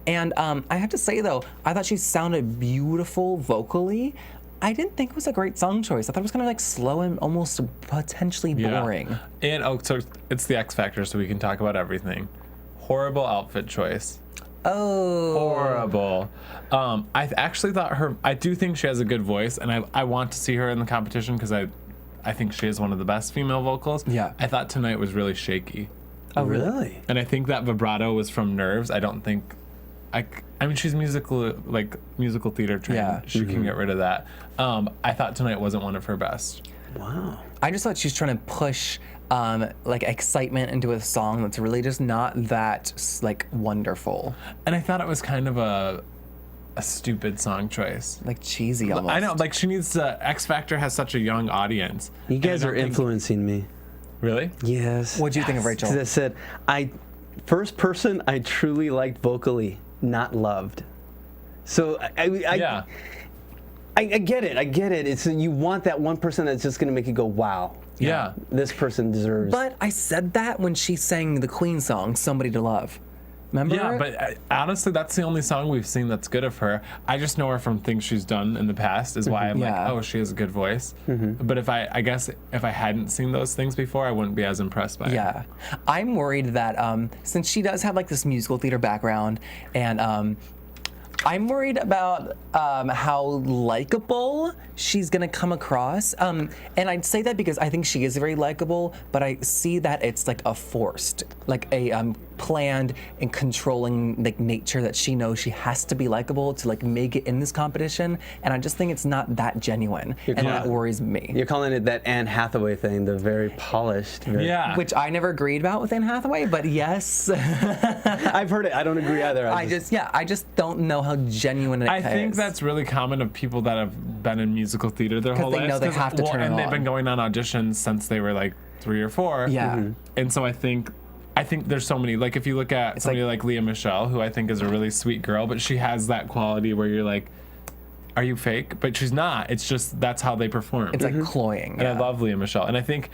[SPEAKER 4] And I have to say though, I thought she sounded beautiful vocally. I didn't think it was a great song choice. I thought it was kind of like slow and almost potentially boring.
[SPEAKER 3] And so it's the X Factor, so we can talk about everything. Horrible outfit choice.
[SPEAKER 4] Oh.
[SPEAKER 3] Horrible. I actually thought I do think she has a good voice, and I want to see her in the competition because I think she is one of the best female vocals.
[SPEAKER 4] Yeah.
[SPEAKER 3] I thought tonight was really shaky.
[SPEAKER 4] Oh,
[SPEAKER 2] Really?
[SPEAKER 3] And I think that vibrato was from nerves. I don't think... I mean, she's musical theater trained.
[SPEAKER 4] Yeah.
[SPEAKER 3] She can get rid of that. I thought tonight wasn't one of her best.
[SPEAKER 5] Wow.
[SPEAKER 4] I just thought she was trying to push like excitement into a song that's really just not that like wonderful,
[SPEAKER 3] And I thought it was kind of a stupid song choice.
[SPEAKER 4] like cheesy almost.
[SPEAKER 3] I know, like she needs to. X Factor has such a young audience.
[SPEAKER 5] You
[SPEAKER 3] And I
[SPEAKER 5] guys
[SPEAKER 3] don't
[SPEAKER 5] are
[SPEAKER 3] think-
[SPEAKER 5] influencing me.
[SPEAKER 3] Really?
[SPEAKER 5] Yes.
[SPEAKER 4] What'd you think of Rachel?
[SPEAKER 5] Because I said, first person I truly liked vocally, not loved. So
[SPEAKER 3] Yeah.
[SPEAKER 5] I get it. I get it. It's you want that one person that's just gonna make you go, wow.
[SPEAKER 3] Yeah.
[SPEAKER 5] This person deserves.
[SPEAKER 4] But I said that when she sang the Queen song, "Somebody to Love." Remember?
[SPEAKER 3] Yeah,
[SPEAKER 4] it?
[SPEAKER 3] but honestly, that's the only song we've seen that's good of her. I just know her from things she's done in the past, is why I'm
[SPEAKER 4] Yeah.
[SPEAKER 3] like, oh, she has a good voice. But if I guess if I hadn't seen those things before, I wouldn't be as impressed by it.
[SPEAKER 4] Yeah, I'm worried that since she does have like this musical theater background, and I'm worried about how likable she's gonna come across. And I'd say that because I think she is very likable, but I see that it's like a forced, like a planned and controlling like nature that she knows she has to be likable to like make it in this competition. And I just think it's not that genuine, and that worries me.
[SPEAKER 5] You're calling it that Anne Hathaway thing, the very polished.
[SPEAKER 3] Yeah.
[SPEAKER 4] Which I never agreed about with Anne Hathaway, but yes.
[SPEAKER 5] I've heard it. I don't agree either.
[SPEAKER 4] I just don't know how genuine it is.
[SPEAKER 3] I think that's really common of people that have been in musical theater their whole
[SPEAKER 4] they
[SPEAKER 3] lives.
[SPEAKER 4] know they
[SPEAKER 3] 'cause-
[SPEAKER 4] have to turn it
[SPEAKER 3] and they've
[SPEAKER 4] on.
[SPEAKER 3] been going on auditions since they were like 3 or 4.
[SPEAKER 4] Yeah.
[SPEAKER 3] And so I think there's so many, like if you look at somebody like Leah Michelle, who I think is a really sweet girl, but she has that quality where you're like, are you fake? But she's not. It's just that's how they perform.
[SPEAKER 4] It's like cloying.
[SPEAKER 3] And I love Leah Michelle. And I think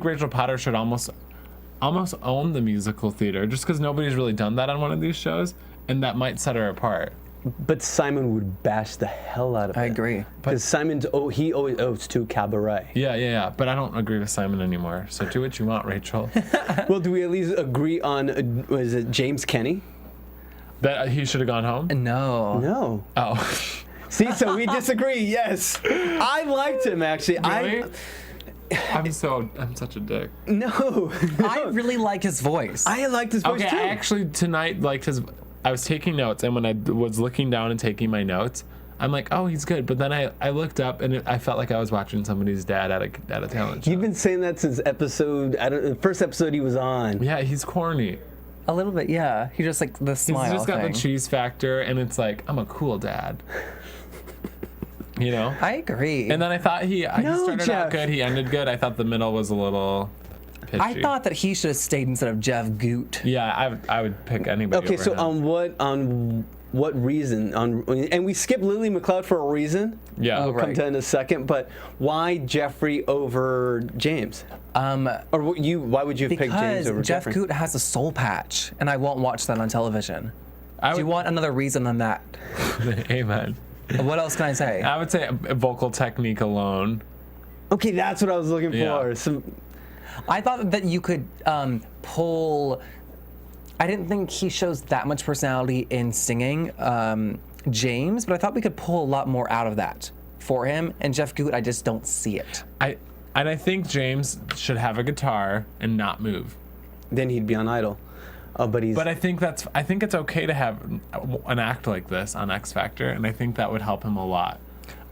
[SPEAKER 3] Rachel Potter should almost own the musical theater, just because nobody's really done that on one of these shows, and that might set her apart.
[SPEAKER 5] But Simon would bash the hell out of it.
[SPEAKER 4] I agree.
[SPEAKER 5] Because Simon's he always owes to cabaret.
[SPEAKER 3] Yeah. But I don't agree with Simon anymore. So do what you want, Rachel.
[SPEAKER 5] Well, do we at least agree on was it James Kenny?
[SPEAKER 3] That he should have gone home?
[SPEAKER 4] No.
[SPEAKER 5] No.
[SPEAKER 3] Oh.
[SPEAKER 5] See, so we disagree. Yes, I liked him actually.
[SPEAKER 3] Really? I'm such a dick.
[SPEAKER 5] No.
[SPEAKER 4] I really like his voice.
[SPEAKER 5] I liked his voice
[SPEAKER 3] Okay,
[SPEAKER 5] too.
[SPEAKER 3] I actually tonight liked his. I was taking notes, and when I was looking down and taking my notes, I'm like, oh, he's good. But then I looked up, and I felt like I was watching somebody's dad at a talent show.
[SPEAKER 5] You've been saying that since the first episode he was on.
[SPEAKER 3] Yeah, he's corny.
[SPEAKER 4] A little bit, yeah. He just like the smile
[SPEAKER 3] He's just got
[SPEAKER 4] thing.
[SPEAKER 3] the cheese factor, and it's like, I'm a cool dad. You know?
[SPEAKER 4] I agree.
[SPEAKER 3] And then I thought he started
[SPEAKER 5] Jeff.
[SPEAKER 3] out good, he ended good. I thought the middle was a little pitchy.
[SPEAKER 4] I thought that he should have stayed instead of Jeff Goot.
[SPEAKER 3] Yeah, I would pick anybody
[SPEAKER 5] Okay,
[SPEAKER 3] over
[SPEAKER 5] so
[SPEAKER 3] him.
[SPEAKER 5] on what reason? And we skipped Lily McLeod for a reason.
[SPEAKER 3] Yeah.
[SPEAKER 5] We'll come
[SPEAKER 4] right.
[SPEAKER 5] to in a second. But why Jeffrey over James? Or why would you have picked James
[SPEAKER 4] Because
[SPEAKER 5] over
[SPEAKER 4] Jeff
[SPEAKER 5] Jeffrey?
[SPEAKER 4] Goot has a soul patch, and I won't watch that on television.
[SPEAKER 3] I
[SPEAKER 4] Do you
[SPEAKER 3] would-
[SPEAKER 4] want another reason than that?
[SPEAKER 3] Amen.
[SPEAKER 4] What else can I say?
[SPEAKER 3] I would say a vocal technique alone.
[SPEAKER 5] Okay, that's what I was looking
[SPEAKER 3] Yeah.
[SPEAKER 5] for. So,
[SPEAKER 4] I thought that you could pull. I didn't think he shows that much personality in singing, James, but I thought we could pull a lot more out of that for him. And Jeff Goot, I just don't see it.
[SPEAKER 3] I think James should have a guitar and not move.
[SPEAKER 5] then he'd be on Idol. But
[SPEAKER 3] I think it's okay to have an act like this on X Factor, and I think that would help him a lot.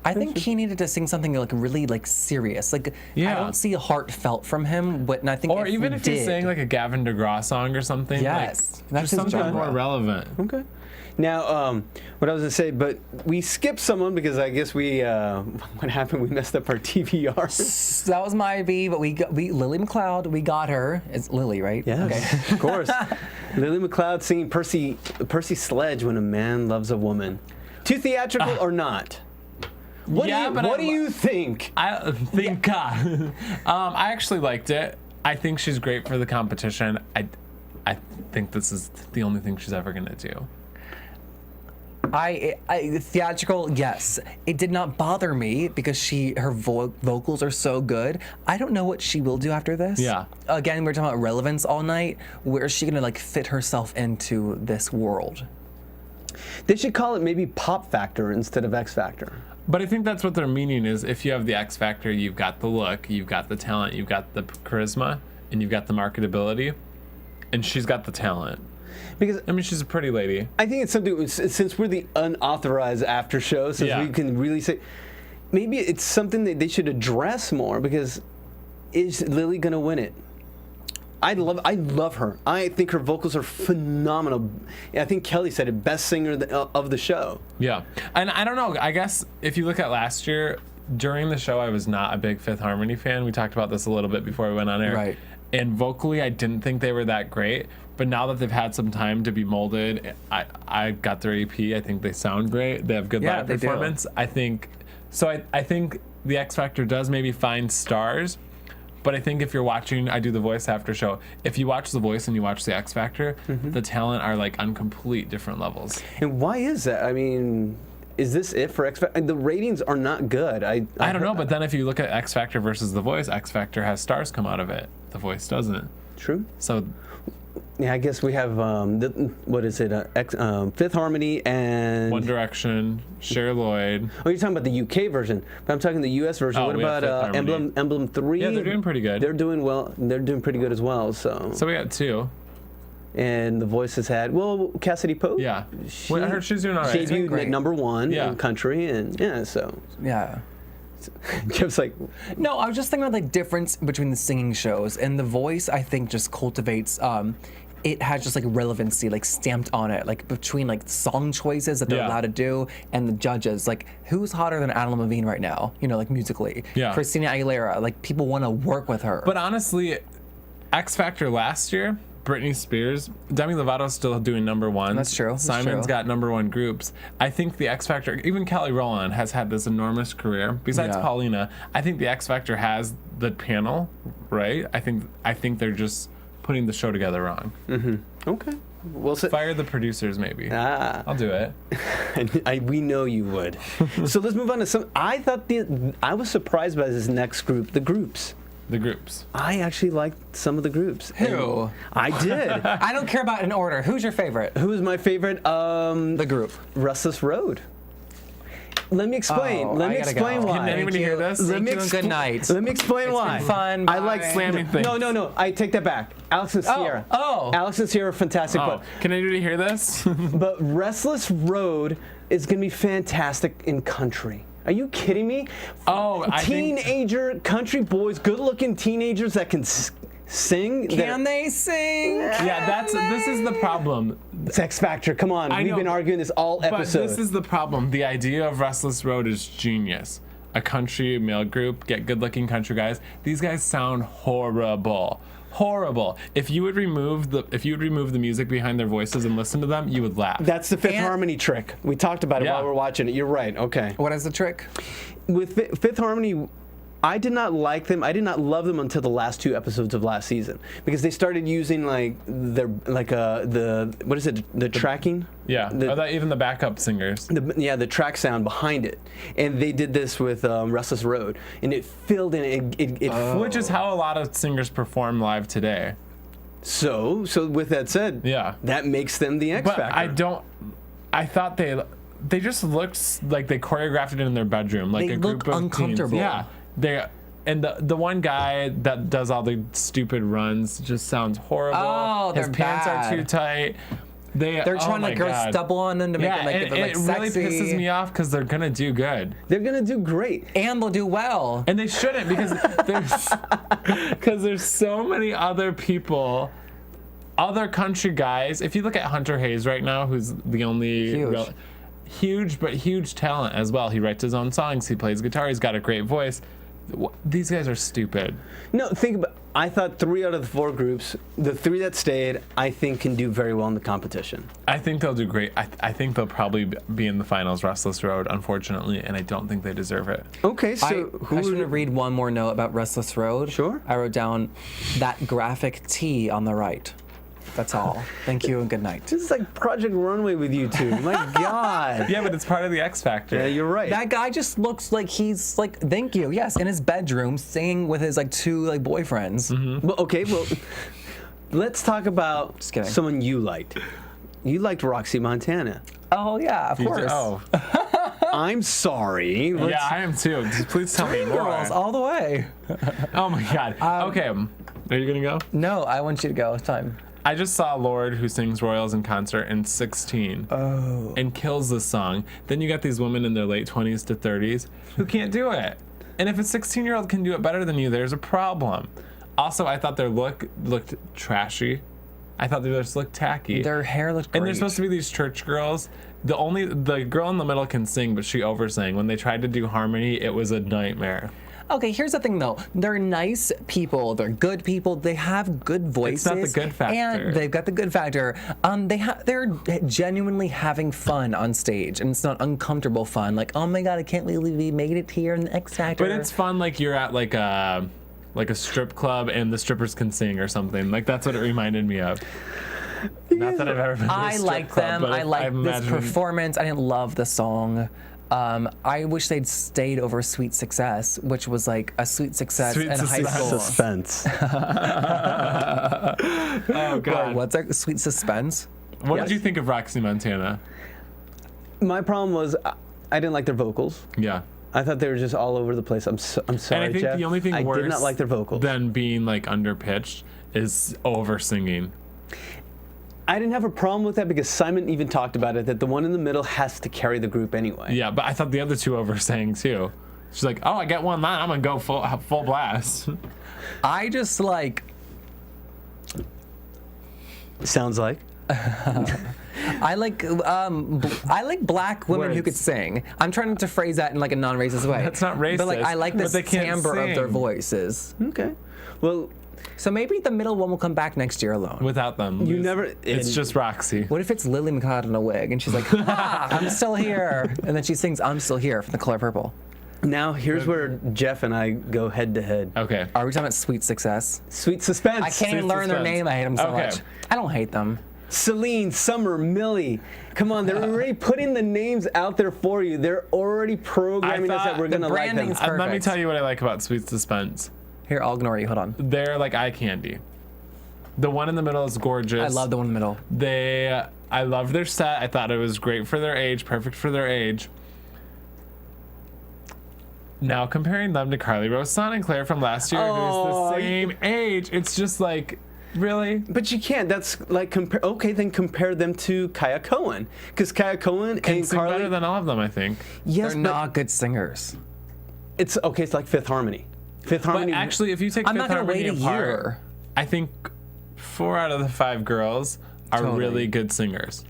[SPEAKER 4] I think he needed to sing something like really like serious. Like I
[SPEAKER 3] Yeah.
[SPEAKER 4] don't see heartfelt from him, but and I think
[SPEAKER 3] Or
[SPEAKER 4] if
[SPEAKER 3] even
[SPEAKER 4] we
[SPEAKER 3] if he
[SPEAKER 4] did,
[SPEAKER 3] sang like a Gavin DeGraw song or something.
[SPEAKER 4] Yes,
[SPEAKER 3] like,
[SPEAKER 4] that's
[SPEAKER 3] just
[SPEAKER 4] his
[SPEAKER 3] something
[SPEAKER 4] genre.
[SPEAKER 3] more relevant.
[SPEAKER 5] Okay. Now, what I was gonna say, but we skipped someone because I guess we what happened? We messed up our TVR.
[SPEAKER 4] So that was my V, but we Lily McLeod, we got her. It's Lily, right?
[SPEAKER 5] Yes, of course. Lily McLeod singing Percy Sledge, When a Man Loves a Woman. Too theatrical or not? What do you think?
[SPEAKER 3] I think I actually liked it. I think she's great for the competition. I think this is the only thing she's ever gonna do.
[SPEAKER 4] I theatrical, yes. It did not bother me because her vocals are so good. I don't know what she will do after this.
[SPEAKER 3] Yeah.
[SPEAKER 4] Again, we're talking about relevance all night. Where is she gonna like fit herself into this world?
[SPEAKER 5] They should call it maybe Pop Factor instead of X Factor.
[SPEAKER 3] But I think that's what their meaning is. If you have the X Factor, you've got the look, you've got the talent, you've got the charisma, and you've got the marketability, and she's got the talent.
[SPEAKER 5] Because
[SPEAKER 3] I mean, she's a pretty lady.
[SPEAKER 5] I think it's something, since we're the unauthorized after show, since
[SPEAKER 3] Yeah.
[SPEAKER 5] we can really say, maybe it's something that they should address more, because is Lily gonna win it? I love her. I think her vocals are phenomenal. I think Kelly said it, best singer of the show.
[SPEAKER 3] Yeah, and I don't know. I guess if you look at last year, during the show, I was not a big Fifth Harmony fan. We talked about this a little bit before we went on air.
[SPEAKER 4] Right.
[SPEAKER 3] And vocally, I didn't think they were that great. But now that they've had some time to be molded, I got their EP. I think they sound great. They have good live performance. Do. I think the X Factor does maybe find stars. But I think if you're watching, I do the Voice after show. If you watch The Voice and you watch the X Factor, the talent are like on complete different levels.
[SPEAKER 5] And why is that? I mean, is this it for X Factor? The ratings are not good. I
[SPEAKER 3] don't know, but then if you look at X Factor versus The Voice, X Factor has stars come out of it. The Voice doesn't.
[SPEAKER 5] True.
[SPEAKER 3] So,
[SPEAKER 5] yeah, I guess we have Fifth Harmony and
[SPEAKER 3] One Direction, Cher Lloyd.
[SPEAKER 5] Oh, you're talking about the UK version, but I'm talking the US version.
[SPEAKER 3] Oh,
[SPEAKER 5] what about Emblem 3?
[SPEAKER 3] Yeah, they're doing pretty good.
[SPEAKER 5] They're doing well. They're doing pretty good as well. So
[SPEAKER 3] we got 2.
[SPEAKER 5] And The Voice has had, well, Cassidy Pope.
[SPEAKER 3] Yeah. I heard she's doing all right.
[SPEAKER 5] She debuted at #1 in country, and so.
[SPEAKER 4] Yeah.
[SPEAKER 5] Jeff's like,
[SPEAKER 4] no, I was just thinking about the difference between the singing shows, and The Voice, I think, just cultivates. It has just like relevancy, like stamped on it, like between like song choices that they're allowed to do and the judges. Like, who's hotter than Adam Levine right now? You know, like musically.
[SPEAKER 3] Yeah.
[SPEAKER 4] Christina Aguilera. Like, people want to work with her.
[SPEAKER 3] But honestly, X Factor last year, Britney Spears, Demi Lovato's still doing #1.
[SPEAKER 4] That's true.
[SPEAKER 3] Simon's got #1 groups. I think the X Factor, even Kelly Rowland has had this enormous career. Besides Paulina, I think the X Factor has the panel, right? I think they're just putting the show together wrong.
[SPEAKER 5] Okay. Well,
[SPEAKER 3] fire the producers, maybe. I'll do it.
[SPEAKER 5] We know you would. So let's move on to some. I was surprised by this next group, the groups.
[SPEAKER 3] The groups.
[SPEAKER 5] I actually liked some of the groups.
[SPEAKER 4] Who?
[SPEAKER 5] I did.
[SPEAKER 4] I don't care about an order. Who's your favorite?
[SPEAKER 5] Who is my favorite?
[SPEAKER 4] The group.
[SPEAKER 5] Restless Road. Let me explain. Let me explain why.
[SPEAKER 3] Can anybody hear this?
[SPEAKER 4] Thank you and good night.
[SPEAKER 5] Let me explain why.
[SPEAKER 4] It's been fun.
[SPEAKER 5] I like
[SPEAKER 3] slamming things.
[SPEAKER 5] No. I take that back. Alex and Sierra.
[SPEAKER 4] Oh.
[SPEAKER 5] Alex and Sierra, fantastic.
[SPEAKER 3] Oh, can anybody hear this?
[SPEAKER 5] But Restless Road is going to be fantastic in country. Are you kidding me? Teenager country boys, good-looking teenagers that can sing.
[SPEAKER 4] Can they sing?
[SPEAKER 3] Yeah, this is the problem.
[SPEAKER 5] It's X Factor. Come on, we've been arguing this all episode.
[SPEAKER 3] But this is the problem. The idea of Restless Road is genius. A country male group, get good-looking country guys. These guys sound horrible. Horrible. If you would remove the music behind their voices and listen to them, you would laugh.
[SPEAKER 5] That's the Fifth Harmony trick. We talked about it while we were watching it. You're right. Okay.
[SPEAKER 4] What is the trick?
[SPEAKER 5] With Fifth Harmony, I did not like them. I did not love them until the last 2 episodes of last season, because they started using the tracking.
[SPEAKER 3] Yeah. Even the backup singers.
[SPEAKER 5] The track sound behind it, and they did this with Restless Road, and it filled in.
[SPEAKER 3] Which is how a lot of singers perform live today.
[SPEAKER 5] So with that said, that makes them the X Factor.
[SPEAKER 3] I thought they just looked like they choreographed it in their bedroom, like a group of
[SPEAKER 4] uncomfortable.
[SPEAKER 3] Teens. Yeah. And the one guy that does all the stupid runs just sounds horrible.
[SPEAKER 4] Oh,
[SPEAKER 3] his pants are too tight. They're
[SPEAKER 4] trying to grow stubble on them to make them
[SPEAKER 3] it really pisses me off because they're gonna do good.
[SPEAKER 5] They're gonna do great,
[SPEAKER 4] and they'll do well.
[SPEAKER 3] And they shouldn't, because there's so many other people, other country guys. If you look at Hunter Hayes right now, who's the only huge talent as well. He writes his own songs. He plays guitar. He's got a great voice. These guys are stupid.
[SPEAKER 5] No, think about. I thought 3 out of the 4 groups, the 3 that stayed, I think can do very well in the competition.
[SPEAKER 3] I think they'll do great. I think they'll probably be in the finals. Restless Road, unfortunately, and I don't think they deserve it.
[SPEAKER 5] Okay, so
[SPEAKER 4] I just want to read one more note about Restless Road.
[SPEAKER 5] Sure.
[SPEAKER 4] I wrote down that graphic T on the right. That's all. Thank you and good night.
[SPEAKER 5] This is like Project Runway with you two. My God.
[SPEAKER 3] Yeah, but it's part of the X Factor.
[SPEAKER 5] Yeah, you're right.
[SPEAKER 4] That guy just looks like he's like, thank you, yes, in his bedroom singing with his 2 boyfriends.
[SPEAKER 5] Mm-hmm. Well, let's talk about someone you liked. You liked Roxy Montana.
[SPEAKER 4] Oh yeah, of course.
[SPEAKER 3] Oh.
[SPEAKER 5] I'm sorry.
[SPEAKER 3] Yeah, I am too. Please tell me more.
[SPEAKER 4] Girls all the way.
[SPEAKER 3] Oh my God. Okay, are you gonna go?
[SPEAKER 4] No, I want you to go. It's time.
[SPEAKER 3] I just saw Lord, who sings Royals in concert, in 16 and kills this song. Then you got these women in their late 20s to 30s who can't do it. And if a 16-year-old can do it better than you, there's a problem. Also, I thought their look looked trashy. I thought they just looked tacky.
[SPEAKER 4] Their hair looked great.
[SPEAKER 3] And they're supposed to be these church girls. The girl in the middle can sing, but she oversang. When they tried to do harmony, it was a nightmare.
[SPEAKER 4] Okay, here's the thing though. They're nice people. They're good people. They have good voices.
[SPEAKER 3] It's not the good factor.
[SPEAKER 4] And they've got the good factor. They're genuinely having fun on stage, and it's not uncomfortable fun. Like, oh my god, I can't believe we made it here in the X Factor.
[SPEAKER 3] But it's fun, like you're at like a strip club and the strippers can sing or something. Like that's what it reminded me of. Not that I've ever been to a
[SPEAKER 4] I
[SPEAKER 3] strip
[SPEAKER 4] liked
[SPEAKER 3] club,
[SPEAKER 4] them.
[SPEAKER 3] but
[SPEAKER 4] I liked this
[SPEAKER 3] imagine-
[SPEAKER 4] performance. I didn't love the song. I wish they'd stayed over Sweet Success, which was like a Sweet Success
[SPEAKER 3] Sweet
[SPEAKER 4] in high school.
[SPEAKER 5] Suspense.
[SPEAKER 3] Oh god.
[SPEAKER 4] What's that? Sweet Suspense?
[SPEAKER 3] What did you think of Roxy Montana?
[SPEAKER 5] My problem was I didn't like their vocals.
[SPEAKER 3] Yeah.
[SPEAKER 5] I thought they were just all over the place. I'm sorry,
[SPEAKER 3] And I think
[SPEAKER 5] Jeff.
[SPEAKER 3] the only thing
[SPEAKER 5] I
[SPEAKER 3] worse
[SPEAKER 5] did not like their vocals.
[SPEAKER 3] than being like underpitched is over singing.
[SPEAKER 5] I didn't have a problem with that because Simon even talked about it, that the one in the middle has to carry the group anyway.
[SPEAKER 3] Yeah, but I thought the other two oversang too. She's like, oh, I get one line, I'm gonna go full blast.
[SPEAKER 4] I just like.
[SPEAKER 5] Sounds like.
[SPEAKER 4] I like black women who
[SPEAKER 3] Words.
[SPEAKER 4] could sing. I'm trying not to phrase that in like a non-racist way.
[SPEAKER 3] That's not
[SPEAKER 4] But like I
[SPEAKER 3] racist,
[SPEAKER 4] like
[SPEAKER 3] but
[SPEAKER 4] this
[SPEAKER 3] they can't
[SPEAKER 4] timbre of their
[SPEAKER 3] sing.
[SPEAKER 4] voices.
[SPEAKER 5] Okay. Well,
[SPEAKER 4] So maybe the middle one will come back next year alone.
[SPEAKER 3] Without them.
[SPEAKER 5] you never.
[SPEAKER 3] It's just Roxy.
[SPEAKER 4] What if it's Lily McCott in a wig and she's like, "Ha, I'm still here," and then she sings "I'm Still Here" from The Color Purple.
[SPEAKER 5] Now, here's where Jeff and I go head to head.
[SPEAKER 3] Okay.
[SPEAKER 4] Are we talking about Sweet Success?
[SPEAKER 5] Sweet Suspense.
[SPEAKER 4] I can't even learn their
[SPEAKER 3] Suspense.
[SPEAKER 4] name. I hate them so
[SPEAKER 3] Okay.
[SPEAKER 4] much. I don't hate them.
[SPEAKER 5] Celine, Summer, Millie. Come on, they're already putting the names out there for you. They're already programming us that
[SPEAKER 3] thought
[SPEAKER 5] we're
[SPEAKER 4] the
[SPEAKER 5] going to like them.
[SPEAKER 4] branding's
[SPEAKER 3] Let me
[SPEAKER 4] perfect.
[SPEAKER 3] tell you what I like about Sweet Suspense.
[SPEAKER 4] Here, I'll ignore you. Hold on.
[SPEAKER 3] They're like eye candy. The one in the middle is gorgeous.
[SPEAKER 4] I love the one in the middle.
[SPEAKER 3] I loved their set. I thought it was great for their age, perfect for their age. Now comparing them to Carly Rae Jepsen and Claire from last year,
[SPEAKER 5] Oh,
[SPEAKER 3] who's the same age, it's just like, really?
[SPEAKER 5] But you can't. That's like okay. Then compare them to Kaya Cohen, because Kaya Cohen
[SPEAKER 3] Can
[SPEAKER 5] and
[SPEAKER 3] sing better
[SPEAKER 5] Carly.
[SPEAKER 3] than all of them, I think.
[SPEAKER 5] Yes,
[SPEAKER 4] They're
[SPEAKER 5] but
[SPEAKER 4] not good singers.
[SPEAKER 5] it's okay. It's like Fifth Harmony. Fifth
[SPEAKER 3] But
[SPEAKER 5] Harmony.
[SPEAKER 3] actually, if you take
[SPEAKER 4] I'm
[SPEAKER 3] Fifth
[SPEAKER 4] not gonna
[SPEAKER 3] Harmony
[SPEAKER 4] wait a
[SPEAKER 3] apart,
[SPEAKER 4] year.
[SPEAKER 3] I think 4 out of the 5 girls are
[SPEAKER 4] Totally.
[SPEAKER 3] really good singers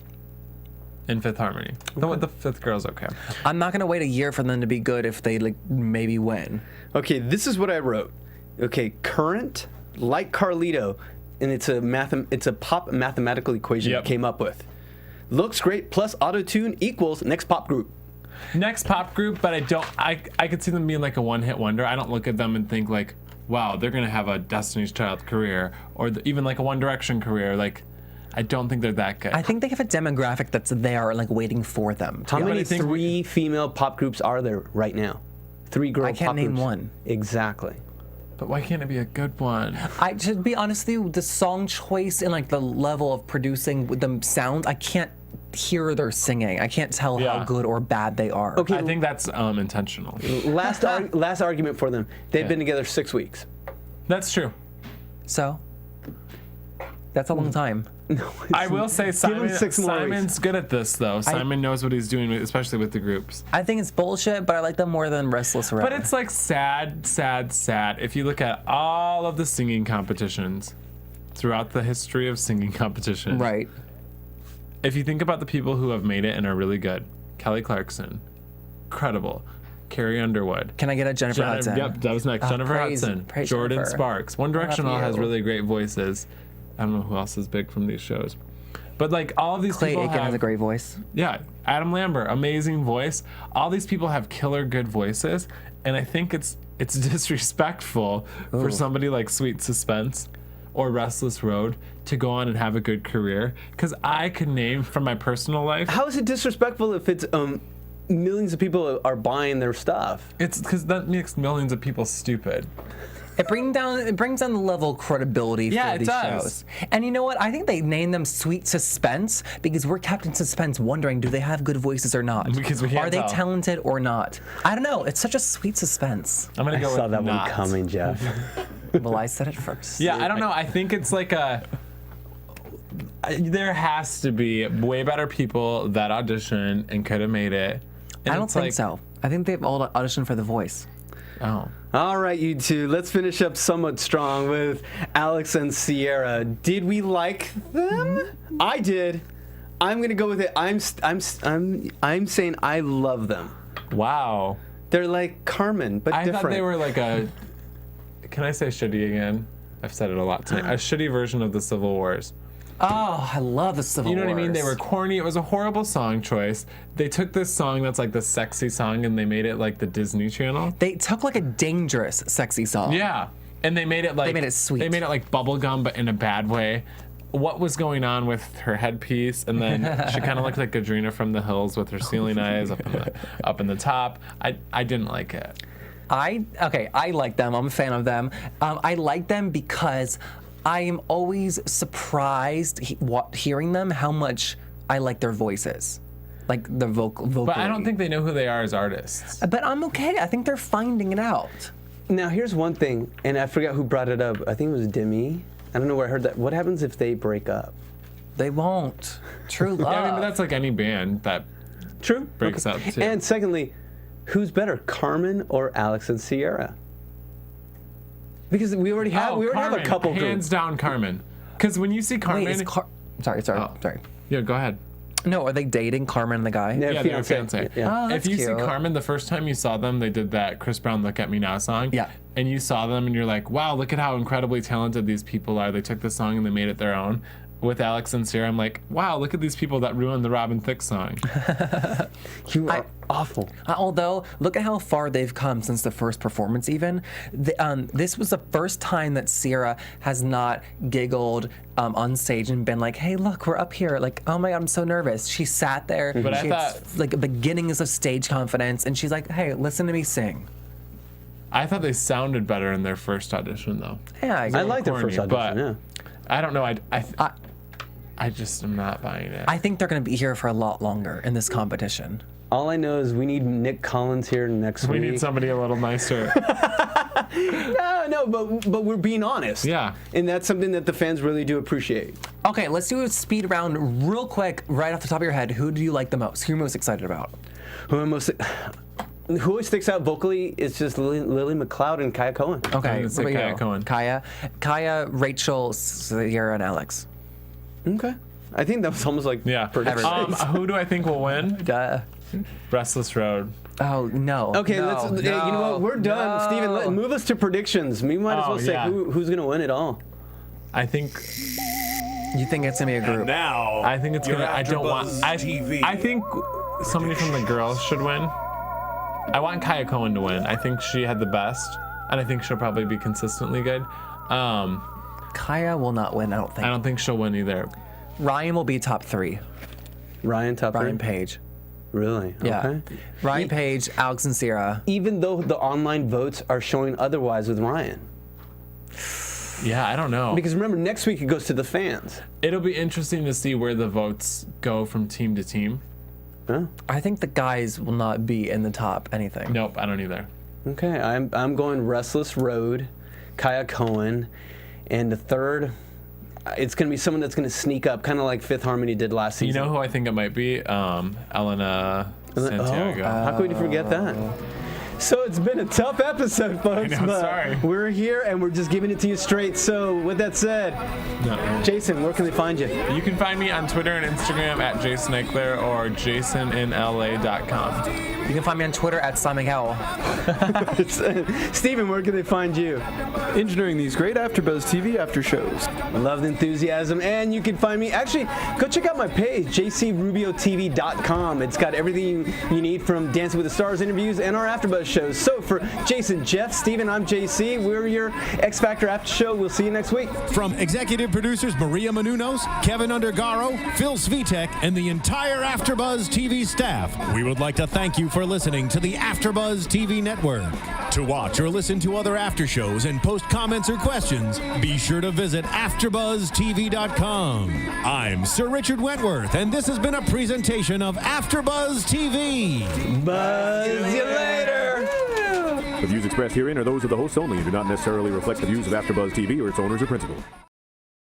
[SPEAKER 3] in Fifth Harmony. The fifth girl's okay.
[SPEAKER 4] I'm not gonna wait a year for them to be good if they like maybe win.
[SPEAKER 5] Okay, this is what I wrote. Okay, current like Carlito, and it's a pop mathematical equation
[SPEAKER 3] Yep.
[SPEAKER 5] I came up with. Looks great plus auto-tune equals next pop group.
[SPEAKER 3] Next pop group, but I could see them being like a one-hit wonder. I don't look at them and think like, wow, they're gonna have a Destiny's Child career, or even like a One Direction career. Like, I don't think they're that good.
[SPEAKER 4] I think they have a demographic that's there, like waiting for them.
[SPEAKER 5] How
[SPEAKER 3] but
[SPEAKER 5] many
[SPEAKER 3] I think
[SPEAKER 5] 3 female pop groups are there right now? 3 girl
[SPEAKER 4] I can't
[SPEAKER 5] pop
[SPEAKER 4] name
[SPEAKER 5] groups.
[SPEAKER 4] one.
[SPEAKER 5] Exactly.
[SPEAKER 3] But why can't it be a good one?
[SPEAKER 4] To be honest with you, the song choice and like the level of producing with them sounds, I can't hear their singing. I can't tell how
[SPEAKER 3] Yeah.
[SPEAKER 4] good or bad they are.
[SPEAKER 5] Okay.
[SPEAKER 3] I think that's intentional.
[SPEAKER 5] Last argument for them. They've
[SPEAKER 3] Yeah.
[SPEAKER 5] been together 6 weeks.
[SPEAKER 3] That's true.
[SPEAKER 4] So that's a long time.
[SPEAKER 3] I will say
[SPEAKER 5] him 6 more
[SPEAKER 3] Simon's good at this though. Simon knows what he's doing, especially with the groups.
[SPEAKER 4] I think it's bullshit, but I like them more than Restless Forever.
[SPEAKER 3] But it's like sad. If you look at all of the singing competitions throughout the history of singing competition,
[SPEAKER 4] right.
[SPEAKER 3] if you think about the people who have made it and are really good, Kelly Clarkson, incredible. Carrie Underwood.
[SPEAKER 4] Can I get a Jennifer Hudson?
[SPEAKER 3] Yep, that was next. Jennifer Hudson.
[SPEAKER 4] praise
[SPEAKER 3] Jordan
[SPEAKER 4] Jennifer.
[SPEAKER 3] Sparks. One Direction all
[SPEAKER 4] you.
[SPEAKER 3] has really great voices. I don't know who else is big from these shows. But like all of these
[SPEAKER 4] Clay
[SPEAKER 3] people
[SPEAKER 4] Aiken
[SPEAKER 3] have
[SPEAKER 4] has a great voice.
[SPEAKER 3] Yeah, Adam Lambert, amazing voice. All these people have killer good voices, and I think it's disrespectful for somebody like Sweet Suspense or Restless Road to go on and have a good career. Because I could name from my personal life.
[SPEAKER 5] How is it disrespectful if it's millions of people are buying their stuff?
[SPEAKER 3] It's because that makes millions of people stupid.
[SPEAKER 4] It brings down the level of credibility
[SPEAKER 3] Yeah,
[SPEAKER 4] for
[SPEAKER 3] it
[SPEAKER 4] these
[SPEAKER 3] does.
[SPEAKER 4] shows. And you know what? I think they named them Sweet Suspense because we're kept in suspense, wondering do they have good voices or not?
[SPEAKER 3] Because we can't
[SPEAKER 4] Are they
[SPEAKER 3] tell.
[SPEAKER 4] talented or not? I don't know. It's such a sweet suspense.
[SPEAKER 3] I'm gonna
[SPEAKER 5] I
[SPEAKER 3] go
[SPEAKER 5] saw
[SPEAKER 3] with
[SPEAKER 5] that
[SPEAKER 3] not.
[SPEAKER 5] one coming, Jeff.
[SPEAKER 4] Well, I said it first.
[SPEAKER 3] Yeah, I don't know. I think it's like a. There has to be way better people that audition and could have made it. And
[SPEAKER 4] I don't
[SPEAKER 3] it's
[SPEAKER 4] think
[SPEAKER 3] like,
[SPEAKER 4] so. I think they've all auditioned for The Voice.
[SPEAKER 3] Oh.
[SPEAKER 5] All right, you two. Let's finish up somewhat strong with Alex and Sierra. Did we like them? I did. I'm gonna go with it. I'm saying I love them.
[SPEAKER 3] Wow.
[SPEAKER 5] They're like Carmen, but
[SPEAKER 3] I
[SPEAKER 5] different.
[SPEAKER 3] thought they were like a. Can I say shitty again? I've said it a lot tonight. A shitty version of the Civil Wars.
[SPEAKER 4] Oh, I love the Civil Wars.
[SPEAKER 3] You know what I mean? They were corny. It was a horrible song choice. They took this song that's like the sexy song and they made it like the Disney Channel.
[SPEAKER 4] They took like a dangerous, sexy song.
[SPEAKER 3] Yeah. And they made it like.
[SPEAKER 4] They made it sweet.
[SPEAKER 3] They made it like bubblegum, but in a bad way. What was going on with her headpiece? And then she kind of looked like Gadrina from the Hills with her ceiling eyes up in the top. I didn't like it.
[SPEAKER 4] I like them. I'm a fan of them. I like them because I am always surprised hearing them how much I like their voices, like the vocal.
[SPEAKER 3] But I don't think they know who they are as artists.
[SPEAKER 4] But I'm okay. I think they're finding it out.
[SPEAKER 5] Now here's one thing, and I forgot who brought it up. I think it was Demi. I don't know where I heard that. What happens if they break up?
[SPEAKER 4] They won't. True love.
[SPEAKER 3] Yeah, I mean, but that's like any band that
[SPEAKER 5] True.
[SPEAKER 3] breaks up too.
[SPEAKER 5] And secondly, who's better, Carmen or Alex and Sierra? Because we already have
[SPEAKER 3] Carmen,
[SPEAKER 5] a couple
[SPEAKER 3] hands
[SPEAKER 5] groups.
[SPEAKER 3] down Carmen. Because when you see Carmen,
[SPEAKER 4] Wait, sorry.
[SPEAKER 3] yeah, go ahead.
[SPEAKER 4] No, are they dating Carmen and the guy?
[SPEAKER 5] Yeah,
[SPEAKER 3] Yeah, they're a fiance.
[SPEAKER 5] Yeah.
[SPEAKER 4] Oh, that's
[SPEAKER 3] If you
[SPEAKER 4] cute.
[SPEAKER 3] see Carmen, the first time you saw them, they did that Chris Brown "Look at Me Now" song.
[SPEAKER 4] Yeah.
[SPEAKER 3] And you saw them, and you're like, "Wow, look at how incredibly talented these people are." They took the song and they made it their own. With Alex and Sierra, I'm like, "Wow, look at these people that ruined the Robin Thicke song."
[SPEAKER 5] You are awful.
[SPEAKER 4] Although, look at how far they've come since the first performance, even. This was the first time that Sierra has not giggled on stage and been like, hey, look, we're up here. Like, oh my God, I'm so nervous. She sat there.
[SPEAKER 3] But I
[SPEAKER 4] she had,
[SPEAKER 3] thought-
[SPEAKER 4] like, beginnings of stage confidence, and she's like, hey, listen to me sing.
[SPEAKER 3] I thought they sounded better in their first audition, though.
[SPEAKER 4] Yeah,
[SPEAKER 5] I like their
[SPEAKER 3] Corny,
[SPEAKER 5] first audition.
[SPEAKER 3] but
[SPEAKER 5] Yeah.
[SPEAKER 3] I don't know. I just am not buying it.
[SPEAKER 4] I think they're going to be here for a lot longer in this competition.
[SPEAKER 5] All I know is we need Nick Collins here next
[SPEAKER 3] we
[SPEAKER 5] week.
[SPEAKER 3] need somebody a little nicer.
[SPEAKER 5] No, but we're being honest.
[SPEAKER 3] Yeah.
[SPEAKER 5] And that's something that the fans really do appreciate.
[SPEAKER 4] Okay, let's do a speed round real quick, right off the top of your head. Who do you like the most? Who are you most excited about?
[SPEAKER 5] Who always sticks out vocally is just Lily McLeod and Kaya Cohen.
[SPEAKER 4] Okay,
[SPEAKER 3] I'm gonna say
[SPEAKER 4] what about
[SPEAKER 3] Kaya
[SPEAKER 4] you?
[SPEAKER 3] Cohen.
[SPEAKER 4] Kaya, Rachel, Sierra, and Alex.
[SPEAKER 5] Okay. I think that was almost like
[SPEAKER 3] Yeah.
[SPEAKER 5] prediction.
[SPEAKER 3] Who do I think will win? Restless Road.
[SPEAKER 4] Oh no.
[SPEAKER 5] Okay,
[SPEAKER 4] no,
[SPEAKER 5] let's. You know what? We're done,
[SPEAKER 4] no.
[SPEAKER 5] Steven. Move us to predictions. We might as well say
[SPEAKER 3] yeah.
[SPEAKER 5] who's going to win it all.
[SPEAKER 3] I think.
[SPEAKER 4] You think it's gonna be a group?
[SPEAKER 1] Now,
[SPEAKER 3] I think it's gonna. I don't want.
[SPEAKER 1] TV.
[SPEAKER 3] I think somebody from the girls should win. I want Kaya Cohen to win. I think she had the best, and I think she'll probably be consistently good.
[SPEAKER 4] Kaya will not win. I don't think.
[SPEAKER 3] I don't think she'll win either.
[SPEAKER 4] Ryan will be top 3.
[SPEAKER 5] Ryan Tupper.
[SPEAKER 4] Ryan Page.
[SPEAKER 5] Really?
[SPEAKER 4] Yeah.
[SPEAKER 5] Okay.
[SPEAKER 4] Ryan Page, Alex and Sierra.
[SPEAKER 5] Even though the online votes are showing otherwise with Ryan.
[SPEAKER 3] Yeah, I don't know.
[SPEAKER 5] Because remember, next week it goes to the fans.
[SPEAKER 3] It'll be interesting to see where the votes go from team to team.
[SPEAKER 5] Huh?
[SPEAKER 4] I think the guys will not be in the top anything.
[SPEAKER 3] Nope, I don't either.
[SPEAKER 5] Okay, I'm going Restless Road, Kaya Cohen, and the third, it's going to be someone that's going to sneak up, kind of like Fifth Harmony did last
[SPEAKER 3] You
[SPEAKER 5] season.
[SPEAKER 3] know who I think it might be? Ellona Santiago.
[SPEAKER 5] How could you forget that? So it's been a tough episode, folks.
[SPEAKER 3] I know,
[SPEAKER 5] but
[SPEAKER 3] sorry.
[SPEAKER 5] we're here and we're just giving it to you straight. So with that said,
[SPEAKER 3] No.
[SPEAKER 5] Jason, where can they find you?
[SPEAKER 3] You can find me on Twitter and Instagram at Jason Ikeler or jasoninla.com.
[SPEAKER 4] You can find me on Twitter at Simon Howell.
[SPEAKER 5] Steven, where can they find you?
[SPEAKER 6] Engineering these great AfterBuzz TV after shows.
[SPEAKER 5] Love the enthusiasm. And you can find me, actually, go check out my page, jcrubiotv.com. It's got everything you need from Dancing with the Stars interviews and our AfterBuzz shows. So for Jason, Jeff, Steven, I'm JC. We're your X Factor After Show. We'll see you next week.
[SPEAKER 1] From executive producers Maria Menounos, Kevin Undergaro, Phil Svitek, and the entire AfterBuzz TV staff, we would like to thank you for listening to the AfterBuzz TV network. To watch or listen to other after shows and post comments or questions, be sure to visit AfterBuzzTV.com. I'm Sir Richard Wentworth, and this has been a presentation of AfterBuzz TV.
[SPEAKER 5] Buzz you later.
[SPEAKER 7] The views expressed herein are those of the hosts only and do not necessarily reflect the views of AfterBuzz TV or its owners or principals.